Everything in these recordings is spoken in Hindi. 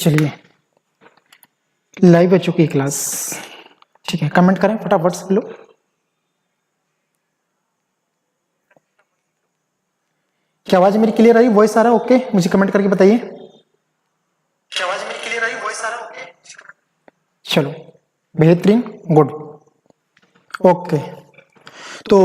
चलिए लाइव हो चुकी है क्लास। ठीक है, कमेंट करें फटाफट से लोग। क्या आवाज मेरी क्लियर आई, वॉइस आ रहा है? ओके, मुझे कमेंट करके बताइए। क्या आवाज मेरी क्लियर आई, वॉइस आ रहा है? ओके, चलो बेहतरीन, गुड, ओके। तो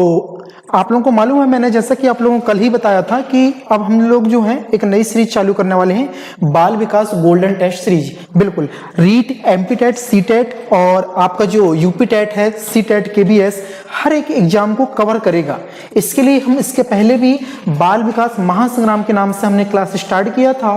आप लोगों को मालूम है, मैंने जैसा कि आप लोगों को कल ही बताया था कि अब हम लोग जो हैं एक नई सीरीज चालू करने वाले हैं, बाल विकास गोल्डन टेस्ट सीरीज। बिल्कुल, REET, MP TET, C TET और आपका जो यूपी टेट है, सी टेट, केबीएस, हर एक एग्जाम को कवर करेगा। इसके लिए हम इसके पहले भी बाल विकास महासंग्राम के नाम से हमने क्लास स्टार्ट किया था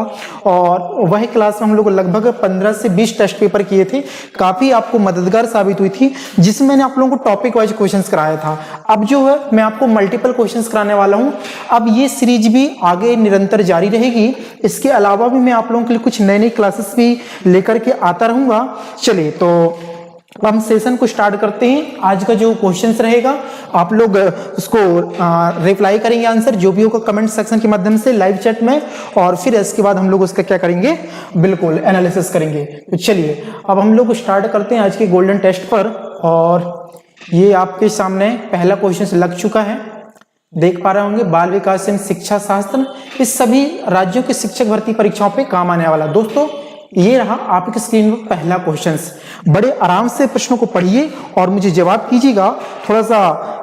और वही क्लास में हम लोग लगभग 15 से 20 टेस्ट पेपर किए थे। काफी आपको मददगार साबित हुई थी, जिसमें मैंने आप लोगों को टॉपिक वाइज क्वेश्चंस कराया था। अब जो है मैं आपको मल्टीपल क्वेश्चंस कराने वाला हूं। अब ये सीरीज भी आगे निरंतर जारी रहेगी। इसके अलावा भी मैं आप लोगों के लिए कुछ नई नई क्लासेस भी लेकर के आता रहूंगा। चलिए, तो हम सेशन को स्टार्ट करते हैं। आज का जो क्वेश्चंस रहेगा आप लोग उसको रिप्लाई करेंगे, आंसर जो भी होगा कमेंट सेक्शन के माध्यम से लाइव चैट में, और फिर इसके बाद हम लोग उसका क्या करेंगे, बिल्कुल एनालिसिस करेंगे। तो चलिए अब हम लोग स्टार्ट करते हैं आज के गोल्डन टेस्ट पर। और ये आपके सामने पहला क्वेश्चन लग चुका है, देख पा रहे होंगे। बाल विकास एवं शिक्षा शास्त्र इस सभी राज्यों की शिक्षक भर्ती परीक्षाओं पे काम आने वाला। दोस्तों ये रहा आपकी स्क्रीन पर पहला क्वेश्चन। बड़े आराम से प्रश्नों को पढ़िए और मुझे जवाब कीजिएगा। थोड़ा सा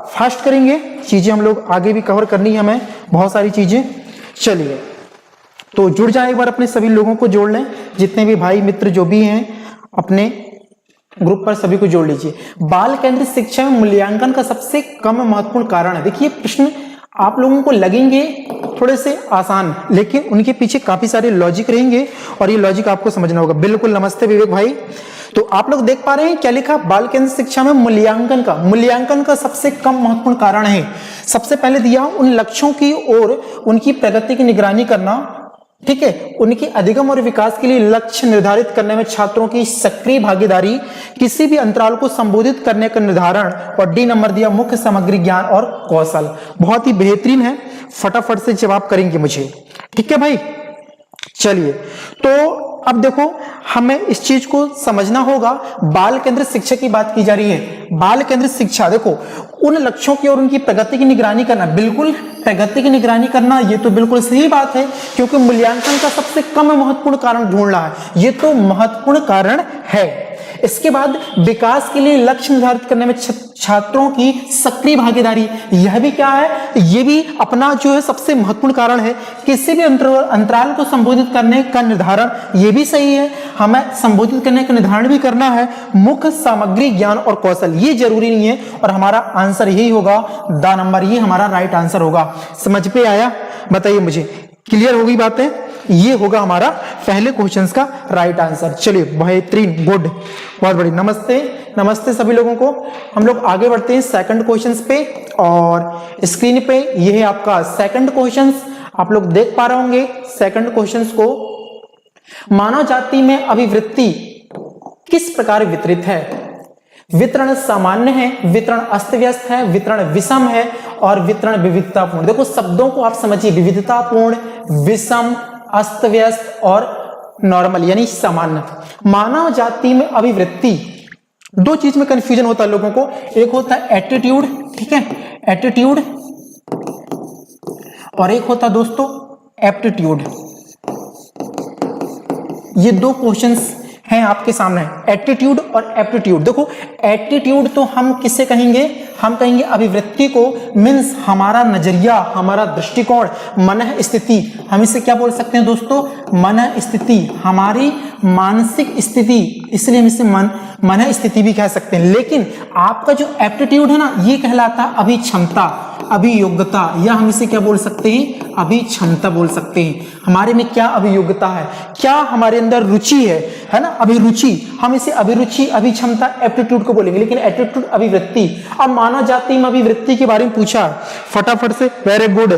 फास्ट करेंगे, चीजें हम लोग आगे भी कवर करनी है हमें, बहुत सारी चीजें। चलिए तो जुड़ जाए, एक बार अपने सभी लोगों को जोड़ लें, जितने भी भाई मित्र जो भी हैं अपने ग्रुप पर सभी को जोड़ लीजिए। बाल केंद्रित शिक्षा में मूल्यांकन का सबसे कम महत्वपूर्ण कारण है। देखिए प्रश्न आप लोगों को लगेंगे थोड़े से आसान, लेकिन उनके पीछे काफी सारे लॉजिक रहेंगे और ये लॉजिक आपको समझना होगा। बिल्कुल, नमस्ते विवेक भाई। तो आप लोग देख पा रहे हैं क्या लिखा, बाल केंद्रित शिक्षा में मूल्यांकन का सबसे कम महत्वपूर्ण कारण है। सबसे पहले दिया उन लक्ष्यों की ओर उनकी प्रगति की निगरानी करना, ठीक है, उनके अधिगम और विकास के लिए लक्ष्य निर्धारित करने में छात्रों की सक्रिय भागीदारी, किसी भी अंतराल को संबोधित करने का निर्धारण, और डी नंबर दिया मुख्य सामग्री ज्ञान और कौशल। बहुत ही बेहतरीन है, फटाफट से जवाब करेंगे मुझे, ठीक है भाई। चलिए तो अब देखो हमें इस चीज को समझना होगा। बाल केंद्रित शिक्षा की बात की जा रही है। बाल केंद्रित शिक्षा, देखो उन लक्ष्यों की और उनकी प्रगति की निगरानी करना, बिल्कुल प्रगति की निगरानी करना, ये तो बिल्कुल सही बात है, क्योंकि मूल्यांकन का सबसे कम महत्वपूर्ण कारण ढूंढ रहा है, ये तो महत्वपूर्ण कारण है। इसके बाद विकास के लिए लक्ष्य निर्धारित करने में छात्रों की सक्रिय भागीदारी, यह भी क्या है, ये भी अपना जो है सबसे महत्वपूर्ण कारण है। किसी भी अंतराल को संबोधित करने का निर्धारण, ये भी सही है, हमें संबोधित करने का निर्धारण भी करना है। मुख्य सामग्री ज्ञान और कौशल, ये जरूरी नहीं है, और हमारा आंसर यही होगा, द नंबर, ये हमारा राइट आंसर होगा। समझ पे आया, बताइए मुझे, क्लियर होगी बातें? ये होगा हमारा पहले क्वेश्चंस का राइट आंसर। चलिए बेहतरीन, गुड, बहुत बड़ी, नमस्ते सभी लोगों को। हम लोग आगे बढ़ते हैं सेकंड क्वेश्चंस पे, और स्क्रीन पे ये है आपका सेकंड क्वेश्चंस, आप लोग देख पा रहे होंगे सेकंड क्वेश्चंस को। मानव जाति में अभिवृत्ति किस प्रकार वितरित है? वितरण सामान्य है, वितरण अस्त व्यस्त है, वितरण विषम है, और वितरण विविधतापूर्ण। देखो शब्दों को आप समझिए, विविधतापूर्ण, विषम, अस्त व्यस्त और नॉर्मल यानी सामान्य। मानव जाति में अभिवृत्ति, दो चीज में कंफ्यूजन होता है लोगों को, एक होता है एटीट्यूड, ठीक है, एटीट्यूड, और एक होता है दोस्तों एप्टीट्यूड। ये दो क्वेश्चंस हैं आपके सामने, एटीट्यूड और एप्टीट्यूड। देखो एटीट्यूड तो हम किसे कहेंगे, हम कहेंगे अभिवृत्ति को, मीन्स हमारा नजरिया, हमारा दृष्टिकोण, मन स्थिति। हम इसे क्या बोल सकते हैं दोस्तों, मन स्थिति, हमारी मानसिक स्थिति, इसलिए हम इसे मन स्थिति भी कह सकते हैं। लेकिन आपका जो एप्टीट्यूड है ना, ये कहलाता अभिक्षमता, अभियोग्यता, या हम इसे क्या बोल सकते हैं, अभिक्षमता बोल सकते हैं। हमारे में क्या अभियोग्यता है, क्या हमारे अंदर रुचि है ना, अभिरुचि, हम इसे अभिरुचि, अभिक्षमता, एप्टीट्यूड को बोलेंगे। लेकिन एप्टीट्यूड अभिवृत्ति। अब मानव जाति में अभिवृत्ति के बारे में पूछा, फटाफट से, वेरी गुड,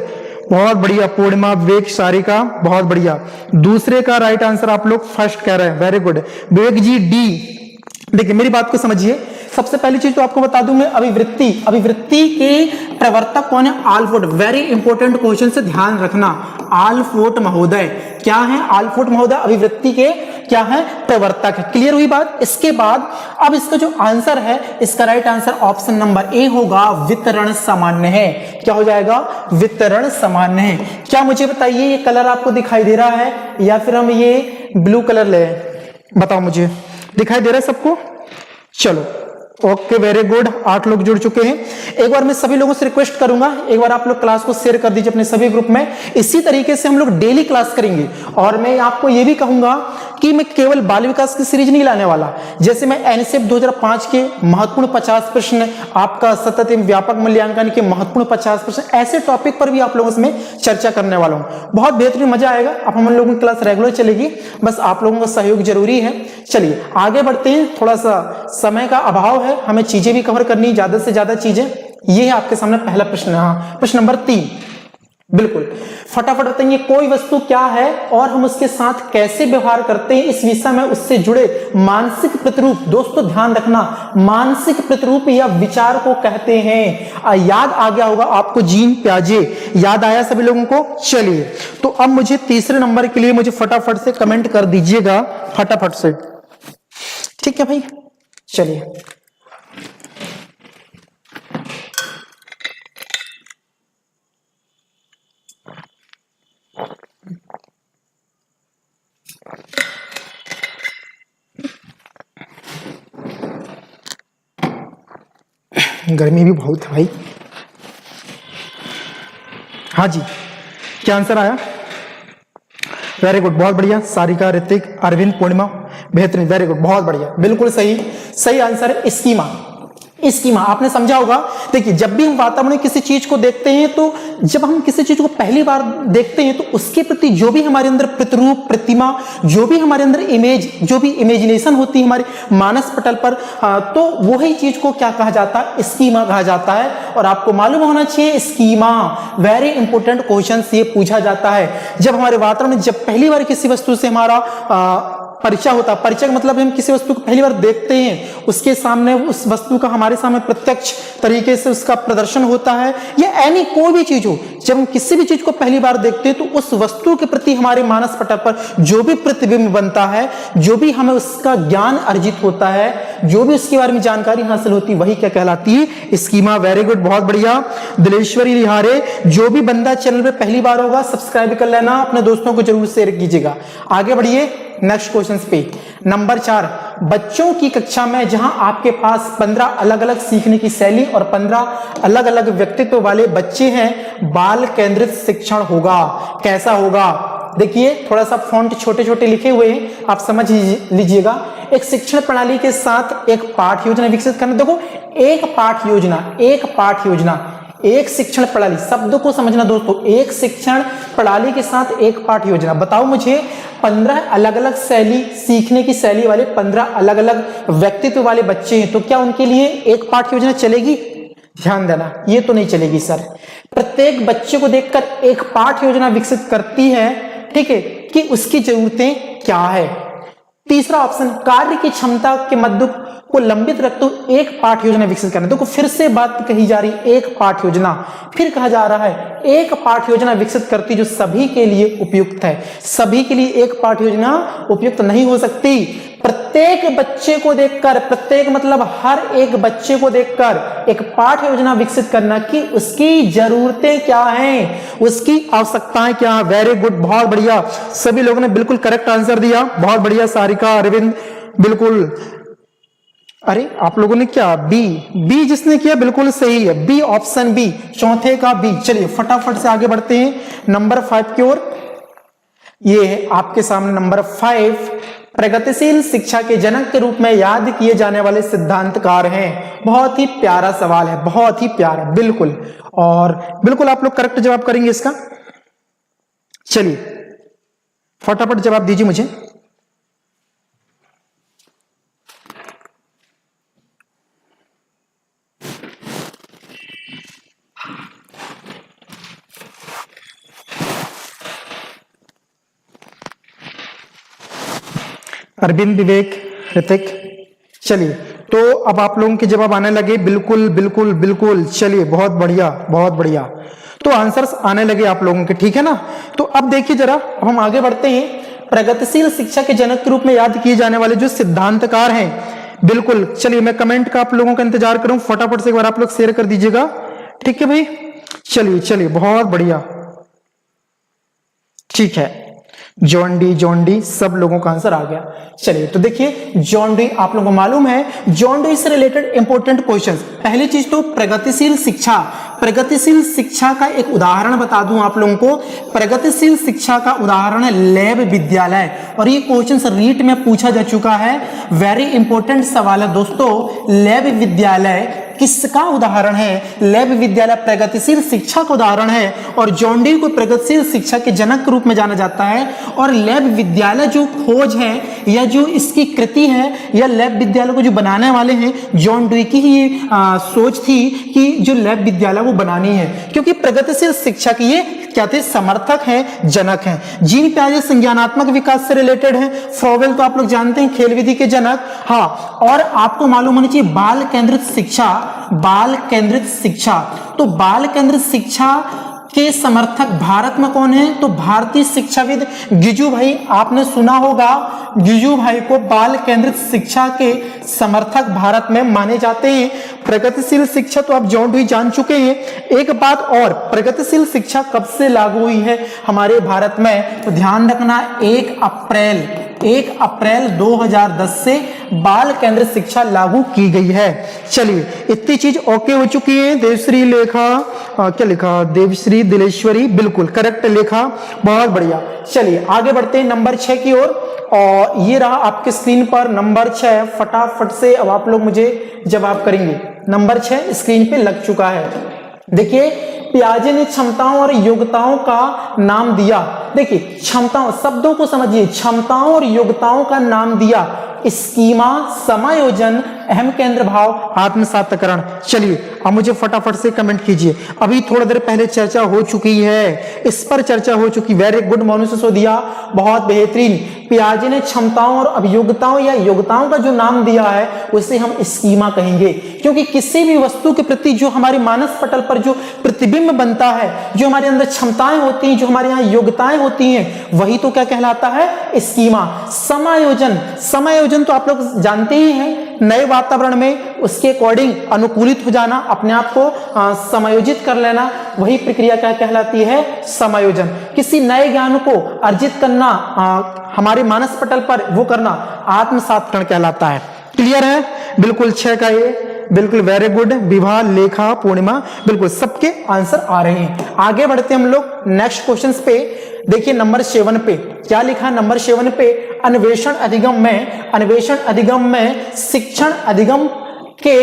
बहुत बढ़िया पूर्णिमा, विवेक, सारिका, बहुत बढ़िया। दूसरे का राइट आंसर आप लोग फर्स्ट कह रहे हैं, वेरी गुड विवेक जी, डी। देखिए मेरी बात को समझिए, सबसे पहली चीज तो आपको बता दूं मैं, अभिवृत्ति के प्रवर्तक कौन है, आल्फोर्ड। वेरी इंपॉर्टेंट क्वेश्चन से ध्यान रखना, आल्फोर्ड महोदय। क्या है आल्फोर्ड महोदय? अभिवृत्ति के क्या है, प्रवर्तक है। क्लियर हुई बात। इसके बाद अब इसका जो आंसर है, इसका right answer option number A होगा, वितरण सामान्य है। क्या हो जाएगा, वितरण सामान्य है। क्या मुझे बताइए ये कलर आपको दिखाई दे रहा है या फिर हम ये ब्लू कलर ले, बताओ मुझे, दिखाई दे रहा है सबको? चलो ओके, वेरी गुड, 8 लोग जुड़ चुके हैं। एक बार मैं सभी लोगों से रिक्वेस्ट करूंगा, एक बार आप लोग क्लास को शेयर कर दीजिए अपने सभी ग्रुप में। इसी तरीके से हम लोग डेली क्लास करेंगे और मैं आपको यह भी कहूंगा कि मैं केवल बाल विकास की सीरीज नहीं लाने वाला। जैसे मैं एनसीएफ 2005 के महत्वपूर्ण 50 प्रश्न, आपका सतत एवं व्यापक मूल्यांकन के महत्वपूर्ण 50 प्रश्न, ऐसे टॉपिक पर भी आप लोगों से चर्चा करने वाला हूं। बहुत बेहतरीन मजा आएगा। अब हम लोगों की क्लास रेगुलर चलेगी, बस आप लोगों का सहयोग जरूरी है। चलिए आगे बढ़ते हैं, थोड़ा सा समय का अभाव है, हमें चीजें भी कवर करनी, ज्यादा से ज्यादा चीजें। ये है आपके सामने पहला प्रश्न। हाँ, प्रश्न नंबर 3, बिल्कुल फटाफट बताइए, कोई वस्तु क्या है और हम उसके साथ कैसे व्यवहार करते हैं, इस विषय में उससे जुड़े मानसिक प्रतिरूप। दोस्तों ध्यान रखना, मानसिक प्रतिरूप या विचार को कहते हैं। याद आ गया होगा आपको, जीन पियाजे, याद आया सभी लोगों को? चलिए तो अब मुझे तीसरे नंबर के लिए मुझे फटाफट से कमेंट कर दीजिएगा, फटाफट से, ठीक है भाई। चलिए गर्मी भी बहुत है भाई। हाँ जी, क्या आंसर आया? वेरी गुड, बहुत बढ़िया। सारिका, ऋतिक, अरविंद, पूर्णिमा, बेहतरीन, वेरी गुड, बहुत बढ़िया, बिल्कुल सही। सही आंसर है स्कीमा। स्कीमा आपने समझा होगा। देखिए जब भी हम वातावरण में किसी चीज को देखते हैं, तो जब हम किसी चीज को पहली बार देखते हैं तो उसके प्रति जो भी हमारे अंदर प्रतिरूप, प्रतिमा, जो भी हमारे अंदर इमेज, जो भी इमेजिनेशन होती है हमारे मानस पटल पर, तो वही चीज को क्या कहा जाता है, स्कीमा कहा जाता है। और आपको मालूम होना चाहिए स्कीमा, वेरी इंपॉर्टेंट क्वेश्चन ये पूछा जाता है। जब हमारे वातावरण में जब पहली बार किसी वस्तु से हमारा परिचय होता है, परिचय मतलब हम किसी वस्तु को पहली बार देखते हैं, उसके सामने उस वस्तु का हमारे सामने प्रत्यक्ष तरीके से उसका प्रदर्शन होता है, या एनी कोई भी चीज हो, जब हम किसी भी चीज को पहली बार देखते हैं तो उस वस्तु के प्रति हमारे मानस पटल पर जो भी प्रतिबिंब बनता है, जो भी हमें उसका ज्ञान अर्जित होता है, जो भी उसके बारे में जानकारी हासिल होती है, वही क्या कहलाती है, स्कीमा। वेरी गुड, बहुत बढ़िया। दिलेश्वरी लिहारे, जो भी बंदा चैनल पे पहली बार होगा सब्सक्राइब कर लेना, अपने दोस्तों को जरूर शेयर कीजिएगा। आगे बढ़िए नेक्स्ट क्वेश्चन पे। नंबर 4, बच्चों की कक्षा में जहां आपके पास 15 अलग अलग सीखने की शैली और 15 अलग अलग व्यक्तित्व वाले बच्चे हैं, बाल केंद्रित शिक्षण होगा। कैसा होगा? देखिए थोड़ा सा फॉन्ट छोटे छोटे लिखे हुए हैं, आप समझ लीजिएगा। एक शिक्षण प्रणाली के साथ एक पाठ योजना विकसित करना। देखो एक पाठ योजना, एक पाठ योजना, एक शिक्षण प्रणाली, शब्द को समझना दोस्तों, एक शिक्षण प्रणाली के साथ एक पाठ योजना। बताओ मुझे 15 अलग अलग शैली, सीखने की शैली वाले 15 अलग अलग व्यक्तित्व वाले बच्चे हैं, तो क्या उनके लिए एक पाठ योजना चलेगी? ध्यान देना, ये तो नहीं चलेगी सर। प्रत्येक बच्चे को देखकर एक पाठ योजना विकसित करती है, ठीक है, कि उसकी जरूरतें क्या है। तीसरा ऑप्शन, कार्य की क्षमता के मध्य को लंबित रखते हुए एक पाठ योजना विकसित करना। देखो फिर से बात कही जा रही, एक पाठ योजना, फिर कहा जा रहा है एक पाठ योजना विकसित करती जो सभी के लिए उपयुक्त है। सभी के लिए एक पाठ योजना उपयुक्त नहीं हो सकती। प्रत्येक बच्चे को देखकर, प्रत्येक मतलब हर एक बच्चे को देखकर एक पाठ योजना विकसित करना कि उसकी जरूरतें क्या हैं, उसकी आवश्यकताएं क्या है। वेरी गुड, बहुत बढ़िया, सभी लोगों ने बिल्कुल करेक्ट आंसर दिया, बहुत बढ़िया। सारिका, अरविंद, बिल्कुल। अरे आप लोगों ने क्या बी जिसने किया बिल्कुल सही है, बी, ऑप्शन बी, चौथे का बी। चलिए फटाफट से आगे बढ़ते हैं नंबर 5 की ओर। ये है आपके सामने नंबर 5, प्रगतिशील शिक्षा के जनक के रूप में याद किए जाने वाले सिद्धांतकार हैं। बहुत ही प्यारा सवाल है, बहुत ही प्यारा, बिल्कुल, और बिल्कुल आप लोग करेक्ट जवाब करेंगे इसका। चलिए फटाफट जवाब दीजिए मुझे। अरविंद, विवेक, ऋतिक। चलिए तो अब आप लोगों के जवाब आने लगे, बिल्कुल बिल्कुल बिल्कुल। चलिए बहुत बढ़िया, बहुत बढ़िया। तो आंसर्स आने लगे आप लोगों के, ठीक है ना। तो अब देखिए जरा, अब हम आगे बढ़ते हैं। प्रगतिशील शिक्षा के जनक के रूप में याद किए जाने वाले जो सिद्धांतकार हैं, बिल्कुल। चलिए मैं कमेंट का आप लोगों का इंतजार करूं, फटाफट से एक बार आप लोग शेयर कर दीजिएगा, ठीक है भाई। चलिए चलिए, बहुत बढ़िया, ठीक है। जॉन डी सब लोगों का आंसर आ गया। चलिए तो देखिए, जॉन डी आप लोगों को मालूम है, जॉन डी से रिलेटेड इंपॉर्टेंट क्वेश्चंस। पहली चीज तो प्रगतिशील शिक्षा, प्रगतिशील शिक्षा का एक उदाहरण बता दूं आप लोगों को। प्रगतिशील शिक्षा का उदाहरण है लैब विद्यालय, और ये क्वेश्चन रीट में पूछा जा चुका है। वेरी इंपॉर्टेंट सवाल है दोस्तों। लैब विद्यालय किसका उदाहरण है? लैब विद्यालय प्रगतिशील शिक्षा का उदाहरण है, और जॉन डी को प्रगतिशील शिक्षा के जनक के रूप में जाना जाता है। और लैब विद्यालय जो खोज है या जो इसकी कृति है, या लैब विद्यालय को जो बनाने वाले हैं, जॉन डी की ही सोच थी कि जो लैब विद्यालय वो बनानी है, क्योंकि प्रगतिशील शिक्षा की ये क्या थे? समर्थक हैं, जनक हैं। जीन पियाजे संज्ञानात्मक विकास से रिलेटेड है। फ्रोवेल तो आप लोग जानते हैं, खेल विधि के जनक। हाँ, और आपको मालूम होनी चाहिए बाल केंद्रित शिक्षा, बाल केंद्रित शिक्षा। तो बाल केंद्रित शिक्षा के समर्थक भारत में कौन है? तो भारतीय शिक्षाविद गिजू भाई, आपने सुना होगा गिजू भाई को बाल केंद्रित शिक्षा के समर्थक भारत में माने जाते हैं। प्रगतिशील शिक्षा तो आप जॉन डी जान चुके हैं। एक बात और, प्रगतिशील शिक्षा कब से लागू हुई है हमारे भारत में? तो ध्यान रखना, 1 अप्रैल 2010 से बाल केंद्रित शिक्षा लागू की गई है। चलिए इतनी चीज ओके हो चुकी है। देवश्री लेखा, क्या लिखा? देवश्री दिलेश्वरी, बिल्कुल करेक्ट लिखा, बहुत बढ़िया। चलिए आगे बढ़ते हैं नंबर 6 की ओर, और ये रहा आपके स्क्रीन पर नंबर 6। फटाफट से अब आप लोग मुझे जवाब करेंगे। नंबर 6 स्क्रीन पे लग चुका है। देखिए, पियाजे ने क्षमताओं और योग्यताओं का नाम दिया। देखिए क्षमताओं, शब्दों को समझिए, क्षमताओं और योग्यताओं का नाम दिया। स्कीमा, समायोजन, अहम केंद्र भाव, आत्मसातकरण। चलिए अब मुझे फटाफट से कमेंट कीजिए। अभी थोड़ा देर पहले चर्चा हो चुकी है, इस पर चर्चा हो चुकी। वेरी गुड मोनू सिसोदिया, बहुत बेहतरीन। पियाजे ने क्षमताओं और अभियोग्यताओं या योग्यताओं का जो नाम दिया है उसे हम स्कीमा कहेंगे, क्योंकि किसी भी वस्तु के प्रति जो हमारे मानस पटल पर जो प्रतिबिंब बनता है, जो हमारे अंदर क्षमताएं होती हैं, जो हमारे यहाँ योग्यताएं होती हैं, वही तो क्या कहलाता है? स्कीमा। समायोजन, समायोजन तो आप लोग जानते ही हैं, नए वातावरण में उसके अकॉर्डिंग अनुकूलित हो जाना, अपने आप को समायोजित कर लेना, वही प्रक्रिया क्या कहलाती है? समायोजन। किसी नए ज्ञान को अर्जित करना, हमारे मानस पटल पर वो करना, आत्मसात्करण कहलाता है। क्लियर है? बिल्कुल 6 का ये, बिल्कुल वेरी गुड। विभा, लेखा, पूर्णिमा, बिल्कुल सबके आंसर आ रहे हैं। आगे बढ़ते हम लोग नेक्स्ट क्वेश्चन पे। देखिए नंबर 7 पे क्या लिखा? नंबर 7 पे अन्वेषण अधिगम में शिक्षण अधिगम के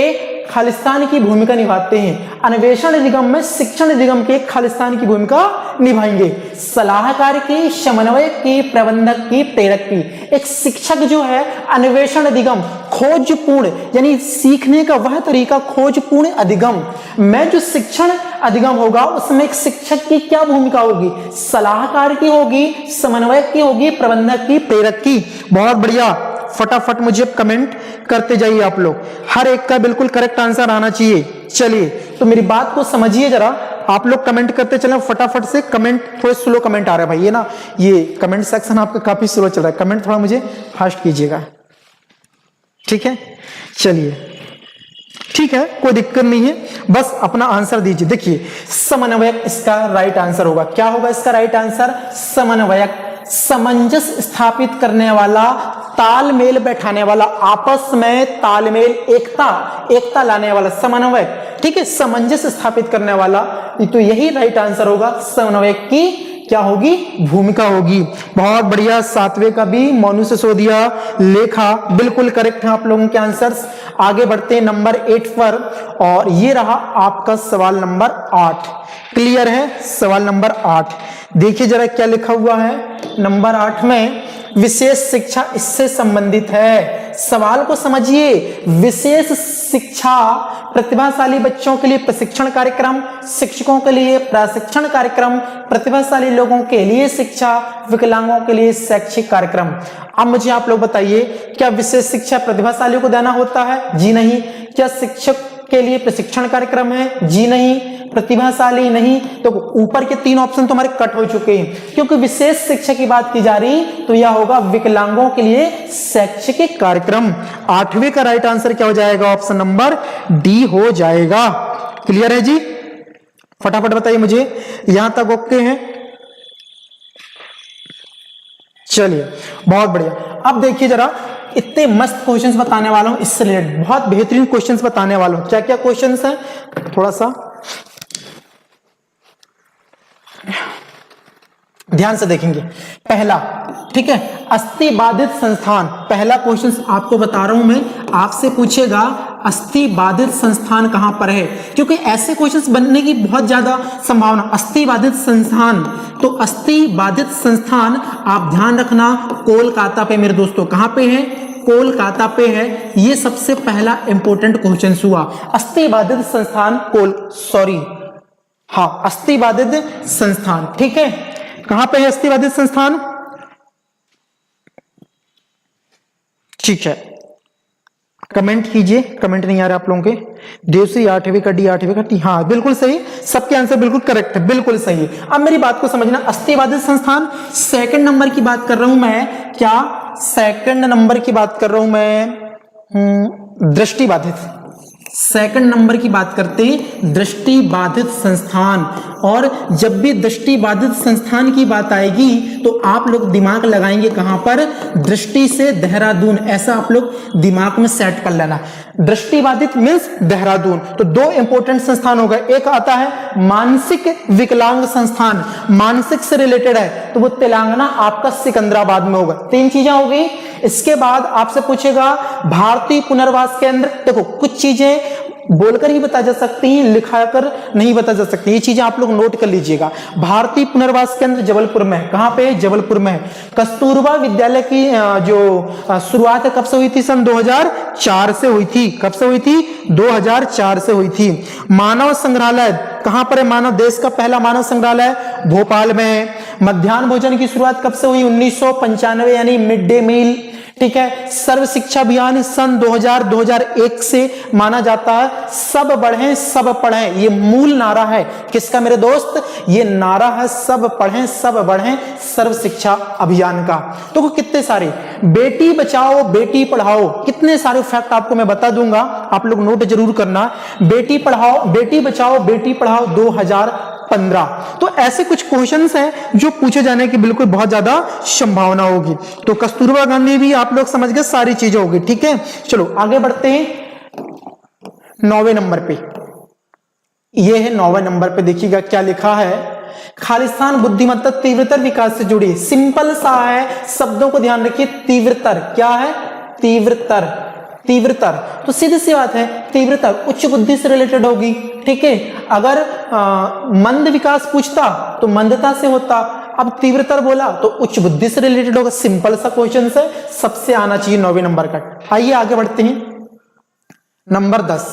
खालिस्तान की भूमिका निभाते हैं। अन्वेषण अधिगम में शिक्षण अधिगम के खालिस्तान की भूमिका निभाएंगे। सलाहकार की, समन्वयक की, प्रबंधक की, प्रेरक की। एक शिक्षक जो है अन्वेषण अधिगम, खोजपूर्ण, यानी सीखने का वह तरीका खोजपूर्ण अधिगम में जो शिक्षण अधिगम होगा उसमें एक शिक्षक की क्या भूमिका होगी? सलाहकार की होगी, समन्वयक की होगी, प्रबंधक की, प्रेरक की। बहुत बढ़िया, फटाफट मुझे कमेंट करते जाइए आप लोग, हर एक का बिल्कुल करेक्ट आंसर आना चाहिए। चलिए तो मेरी बात को समझिए जरा, आप लोग कमेंट करते चलें फटाफट से। कमेंट थोड़े स्लो कमेंट आ रहे हैं भाई, ये ना, ये कमेंट सेक्शन आपका काफी स्लो चल रहा है, कमेंट थोड़ा मुझे फास्ट कीजिएगा, ठीक है? चलिए ठीक है, कोई दिक्कत नहीं है, बस अपना आंसर दीजिए। देखिए समन्वयक इसका राइट आंसर होगा। क्या होगा इसका राइट आंसर? समन्वयक, सामंजस्य स्थापित करने वाला, तालमेल बैठाने वाला, आपस में तालमेल, एकता लाने वाला समन्वयक, ठीक है? सामंजस्य स्थापित करने वाला, तो यही राइट आंसर होगा। समन्वयक की क्या होगी? भूमिका होगी। बहुत बढ़िया, 7वें का भी मोनू सिसोदिया, लेखा, बिल्कुल करेक्ट है आप लोगों के आंसर्स। आगे बढ़ते हैं नंबर 8 पर, और ये रहा आपका सवाल नंबर 8। क्लियर है? सवाल नंबर 8 देखिए जरा क्या लिखा हुआ है नंबर 8 में। विशेष शिक्षा इससे संबंधित है। सवाल को समझिए, विशेष शिक्षा प्रतिभाशाली बच्चों के लिए प्रशिक्षण कार्यक्रम, शिक्षकों के लिए प्रशिक्षण कार्यक्रम, प्रतिभाशाली लोगों के लिए शिक्षा, विकलांगों के लिए शैक्षिक कार्यक्रम। अब मुझे आप लोग बताइए, क्या विशेष शिक्षा प्रतिभाशालियों को देना होता है? जी नहीं। क्या शिक्षक के लिए प्रशिक्षण कार्यक्रम है? जी नहीं। प्रतिभाशाली नहीं, तो ऊपर के 3 ऑप्शन तो हमारे कट हो चुके हैं। क्योंकि विशेष शिक्षा की बात की जा रही तो यह होगा विकलांगों के लिए शैक्षिक कार्यक्रम। 8वें का राइट आंसर क्या हो जाएगा? ऑप्शन नंबर डी हो जाएगा। क्लियर है जी? फटाफट बताइए मुझे, यहां तक ओके है? चलिए बहुत बढ़िया। अब देखिए जरा, इतने मस्त क्वेश्चंस बताने वाला हूं इससे रिलेटेड, बहुत बेहतरीन क्वेश्चंस बताने वाला हूं। क्या क्या क्वेश्चंस हैं थोड़ा सा ध्यान से देखेंगे। पहला, ठीक है, अस्थि बाधित संस्थान। पहला क्वेश्चन आपको बता रहा हूं मैं, आपसे पूछेगा अस्थि बाधित संस्थान कहां पर है, क्योंकि ऐसे क्वेश्चंस बनने की बहुत ज्यादा संभावना। अस्थि बाधित संस्थान, तो अस्थि बाधित संस्थान आप ध्यान रखना कोलकाता पे मेरे दोस्तों। कहां पे है? कोलकाता पे है। ये सबसे पहला इंपॉर्टेंट क्वेश्चन हुआ। अस्थि बाधित संस्थान अस्थि बाधित संस्थान, ठीक है। कहां पे है अस्थि बाधित संस्थान? ठीक है, कमेंट कीजिए, कमेंट नहीं आ रहा आप लोगों के। देवसी 8वीं का डी, 8वीं का टी, हाँ बिल्कुल सही, सबके आंसर बिल्कुल करेक्ट है, बिल्कुल सही है। अब मेरी बात को समझना, अस्थि बाधित संस्थान सेकंड नंबर की बात कर रहा हूं मैं। क्या सेकंड नंबर की बात कर रहा हूं मैं? दृष्टि बाधित। सेकंड नंबर की बात करते हैं दृष्टि बाधित संस्थान। और जब भी दृष्टि बाधित संस्थान की बात आएगी तो आप लोग दिमाग लगाएंगे कहां पर? दृष्टि से देहरादून, ऐसा आप लोग दिमाग में सेट कर लेना। दृष्टि बाधित मींस देहरादून। तो 2 इंपॉर्टेंट संस्थान हो गए। एक आता है मानसिक विकलांग संस्थान, मानसिक से रिलेटेड है, तो वो तेलंगाना आपका सिकंदराबाद में होगा। 3 चीजें हो गई। इसके बाद आपसे पूछेगा भारतीय पुनर्वास केंद्र। देखो कुछ चीजें बोलकर ही बता जा सकती हैं, लिखाकर नहीं बता जा सकती। ये चीजें आप लोग नोट कर लीजिएगा। भारतीय पुनर्वास केंद्र जबलपुर में है। कहां पे है? जबलपुर में है। कस्तूरबा विद्यालय की जो शुरुआत है कब से हुई थी? सन 2004 से हुई थी। कब से हुई थी? 2004 से हुई थी। मानव संग्रहालय कहां पर है? मानव, देश का पहला मानव संग्रहालय भोपाल में है। मध्याह्न भोजन की शुरुआत कब से हुई? 1995, यानी मिड डे मील, ठीक है। सर्व शिक्षा अभियान सन 2001 से माना जाता है। सब बढ़ें सब पढ़ें, ये मूल नारा है किसका मेरे दोस्त? ये नारा है सब पढ़ें सब बढ़ें सर्व शिक्षा अभियान का। तो कितने सारे बेटी बचाओ बेटी पढ़ाओ, कितने सारे फैक्ट आपको मैं बता दूंगा, आप लोग नोट जरूर करना। बेटी पढ़ाओ, बेटी बचाओ बेटी पढ़ाओ 2015। तो ऐसे कुछ क्वेश्चंस हैं जो पूछे जाने की बिल्कुल बहुत ज्यादा संभावना होगी। तो कस्तूरबा गांधी भी आप लोग समझ गए, सारी चीजें होगी, ठीक है। चलो आगे बढ़ते हैं 9वें नंबर पे। ये है 9वें नंबर पे, देखिएगा क्या लिखा है। खालिस्तान बुद्धिमत्ता तीव्रतर विकास से जुड़ी। सिंपल सा है, शब्दों को ध्यान रखिए। तीव्रतर क्या है? तीव्रतर, तीव्रतर तो सीधी सी बात है, तीव्रतर उच्च बुद्धि से रिलेटेड होगी, ठीक है। अगर मंद विकास पूछता तो मंदता से होता, अब तीव्रतर बोला तो उच्च बुद्धि से रिलेटेड होगा। सिंपल सा क्वेश्चन है, सबसे आना चाहिए 9वें नंबर का। आइए आगे बढ़ते हैं नंबर 10।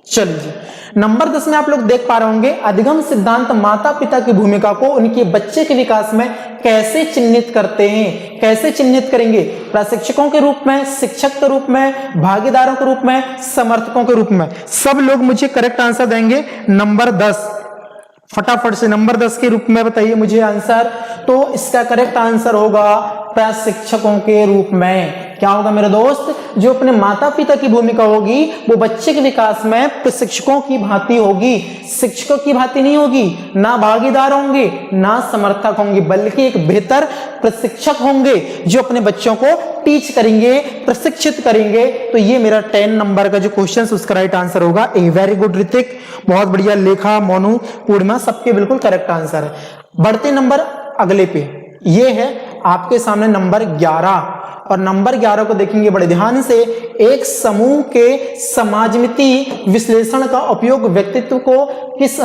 चलिए नंबर 10 में आप लोग देख पा रहे होंगे, अधिगम सिद्धांत माता पिता की भूमिका को उनके बच्चे के विकास में कैसे चिन्हित करते हैं। कैसे चिन्हित करेंगे? प्रशिक्षकों के रूप में, शिक्षक के रूप में, भागीदारों के रूप में, समर्थकों के रूप में। सब लोग मुझे करेक्ट आंसर देंगे नंबर 10। फटाफट से नंबर 10 के रूप में बताइए मुझे आंसर। तो इसका करेक्ट आंसर होगा प्रशिक्षकों के रूप में। क्या होगा मेरे दोस्त? जो अपने माता पिता की भूमिका होगी वो बच्चे के विकास में प्रशिक्षकों की भांति होगी, शिक्षकों की भांति नहीं होगी। ना भागीदार होंगे ना समर्थक होंगे, बल्कि एक बेहतर प्रशिक्षक होंगे जो अपने बच्चों को टीच करेंगे, प्रशिक्षित करेंगे। तो ये मेरा 10 नंबर का जो क्वेश्चन उसका राइट आंसर होगा ए। वेरी गुड ऋतिक, बहुत बढ़िया। लेखा, मोनू, पूर्णिमा, सबके बिल्कुल करेक्ट आंसर है। बढ़ते नंबर अगले पे, ये है आपके सामने नंबर 11। और नंबर 11 को देखेंगे बड़े ध्यान से। एक समूह के समाजमिति विश्लेषण का उपयोग व्यक्तित्व को किस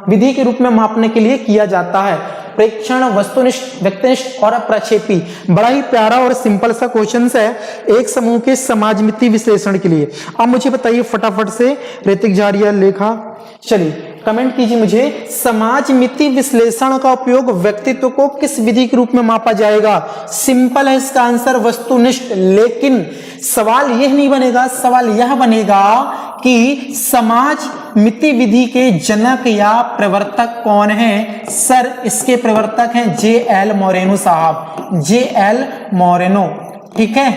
विधि के रूप में मापने के लिए किया जाता है? प्रेक्षण, वस्तुनिष्ठ, व्यक्तिनिष्ठ और प्रक्षेपी। बड़ा ही प्यारा और सिंपल सा क्वेश्चन है एक समूह के समाजमिति विश्लेषण के लिए। अब मुझे बताइए फटाफट से, ऋतिक झारिया, लेखा। चलिए कमेंट कीजिए मुझे, समाज मिति विश्लेषण का उपयोग व्यक्तित्व को किस विधि के रूप में मापा जाएगा? सिंपल है इसका आंसर, वस्तुनिष्ठ। लेकिन सवाल यह नहीं बनेगा, सवाल यह बनेगा कि समाज मिति विधि के जनक या प्रवर्तक कौन है? सर इसके प्रवर्तक हैं J.L. मोरेनो साहब, J.L. मोरेनो, ठीक है,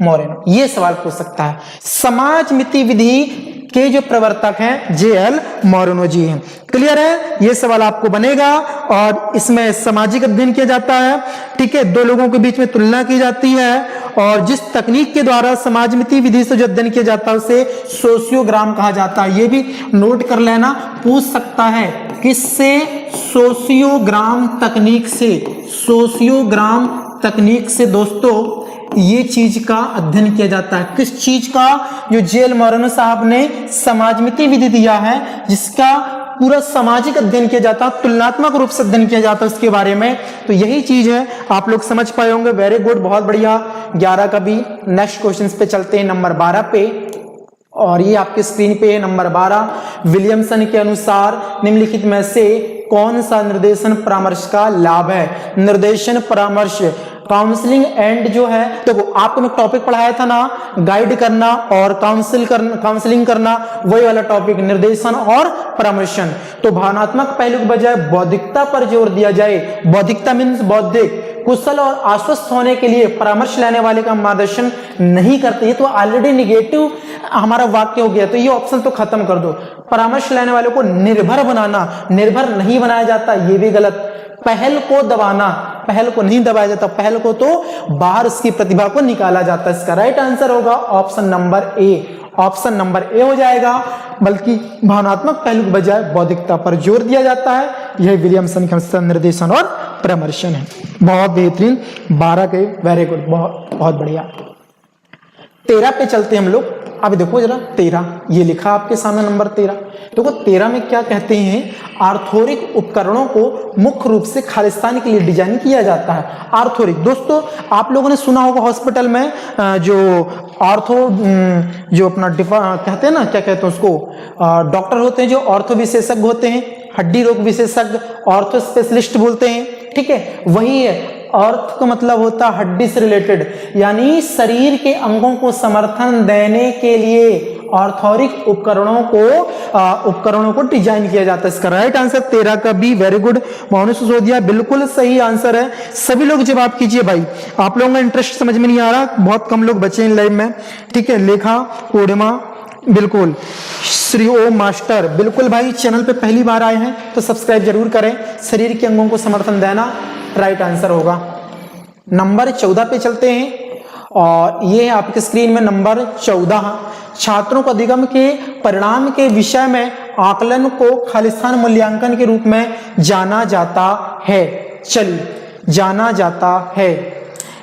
मोरेनो। ये सवाल पूछ सकता है। समाज मिति विधि के जो प्रवर्तक हैं J.L. मोरेनो जी हैं। क्लियर है? ये सवाल आपको बनेगा और इसमें सामाजिक अध्ययन किया जाता है, ठीक है, दो लोगों के बीच में तुलना की जाती है और जिस तकनीक के द्वारा समाज मिति विधि से जो अध्ययन किया जाता है उसे सोशियोग्राम कहा जाता है। ये भी नोट कर लेना, पूछ सकता है किससे? सोशियोग्राम तकनीक से, सोशियोग्राम तकनीक से दोस्तों ये चीज का अध्ययन किया जाता है। किस चीज का? जो J.L. मोरेनो साहब ने समाज मिति विधि दिया है, जिसका पूरा सामाजिक अध्ययन किया जाता है, तुलनात्मक रूप से अध्ययन किया जाता है उसके बारे में, तो यही चीज है। आप लोग समझ पाए होंगे, वेरी गुड, बहुत बढ़िया। 11 का भी नेक्स्ट क्वेश्चन पे चलते हैं, नंबर 12 पे, और ये आपके स्क्रीन पे है नंबर 12। विलियमसन के अनुसार निम्नलिखित में से कौन सा निर्देशन परामर्श का लाभ है? निर्देशन परामर्श, काउंसलिंग एंड जो है, देखो आपको मैं टॉपिक पढ़ाया था ना, गाइड करना और काउंसलिंग करना, वही वाला टॉपिक, निर्देशन और परामर्शन। तो भावनात्मक पहलू के बजाय बौद्धिकता पर जोर दिया जाए। बौद्धिकता मीन्स बौद्धिक, कुशल और आश्वस्त होने के लिए परामर्श लेने वाले का मार्गदर्शन नहीं करते। ये तो ऑलरेडी निगेटिव हमारा वाक्य हो गया, तो ये ऑप्शन तो खत्म कर दो। परामर्श लेने वाले को निर्भर बनाना, निर्भर नहीं बनाया जाता, ये भी गलत। पहल को दबाना, पहल को नहीं दबाया जाता, पहल को तो बाहर उसकी प्रतिभा को निकाला जाता है। इसका राइट आंसर होगा option number A, option number A हो जाएगा। बल्कि भावनात्मक पहलू के बजाय बौद्धिकता पर जोर दिया जाता है। यह विलियमसन के अनुसार निर्देशन और परामर्शन है। बहुत बेहतरीन, 12 के, वेरी गुड, बहुत बहुत बढ़िया। 13 पे चलते हैं हम लोग। अब देखो जरा 13, ये लिखा आपके सामने नंबर 13। देखो 13 में क्या कहते हैं? आर्थोरिक उपकरणों को मुख्य रूप से खालिस्तान के लिए डिजाइन किया जाता है। आर्थोरिक, दोस्तों आप लोगों ने सुना होगा हॉस्पिटल में जो ऑर्थो, जो अपना कहते हैं ना, क्या कहते हैं उसको, डॉक्टर होते हैं जो ऑर्थो विशेषज्ञ होते हैं, हड्डी रोग विशेषज्ञ, ऑर्थो स्पेशलिस्ट बोलते हैं, ठीक है, वही है। अर्थ का मतलब होता है हड्डी से रिलेटेड, यानी शरीर के अंगों को समर्थन देने के लिए ऑर्थोरिक उपकरणों को डिजाइन किया जाता है। इसका राइट आंसर 13 का B, very good, Mohan Sisodia, बिल्कुल सही आंसर है। सभी लोग जवाब कीजिए भाई, आप लोगों का इंटरेस्ट समझ में नहीं आ रहा, बहुत कम लोग बचे हैं लाइव में, ठीक है। लेखा पूर्णिमा, बिल्कुल। श्री ओम मास्टर, बिल्कुल भाई, चैनल पे पहली बार आए हैं तो सब्सक्राइब जरूर करें। शरीर के अंगों को समर्थन देना राइट आंसर होगा। नंबर 14 पे चलते हैं और ये आपके स्क्रीन में नंबर 14। छात्रों को अधिगम के परिणाम के विषय में आकलन को खालिस्तान मूल्यांकन के रूप में जाना जाता है। चलिए, जाना जाता है।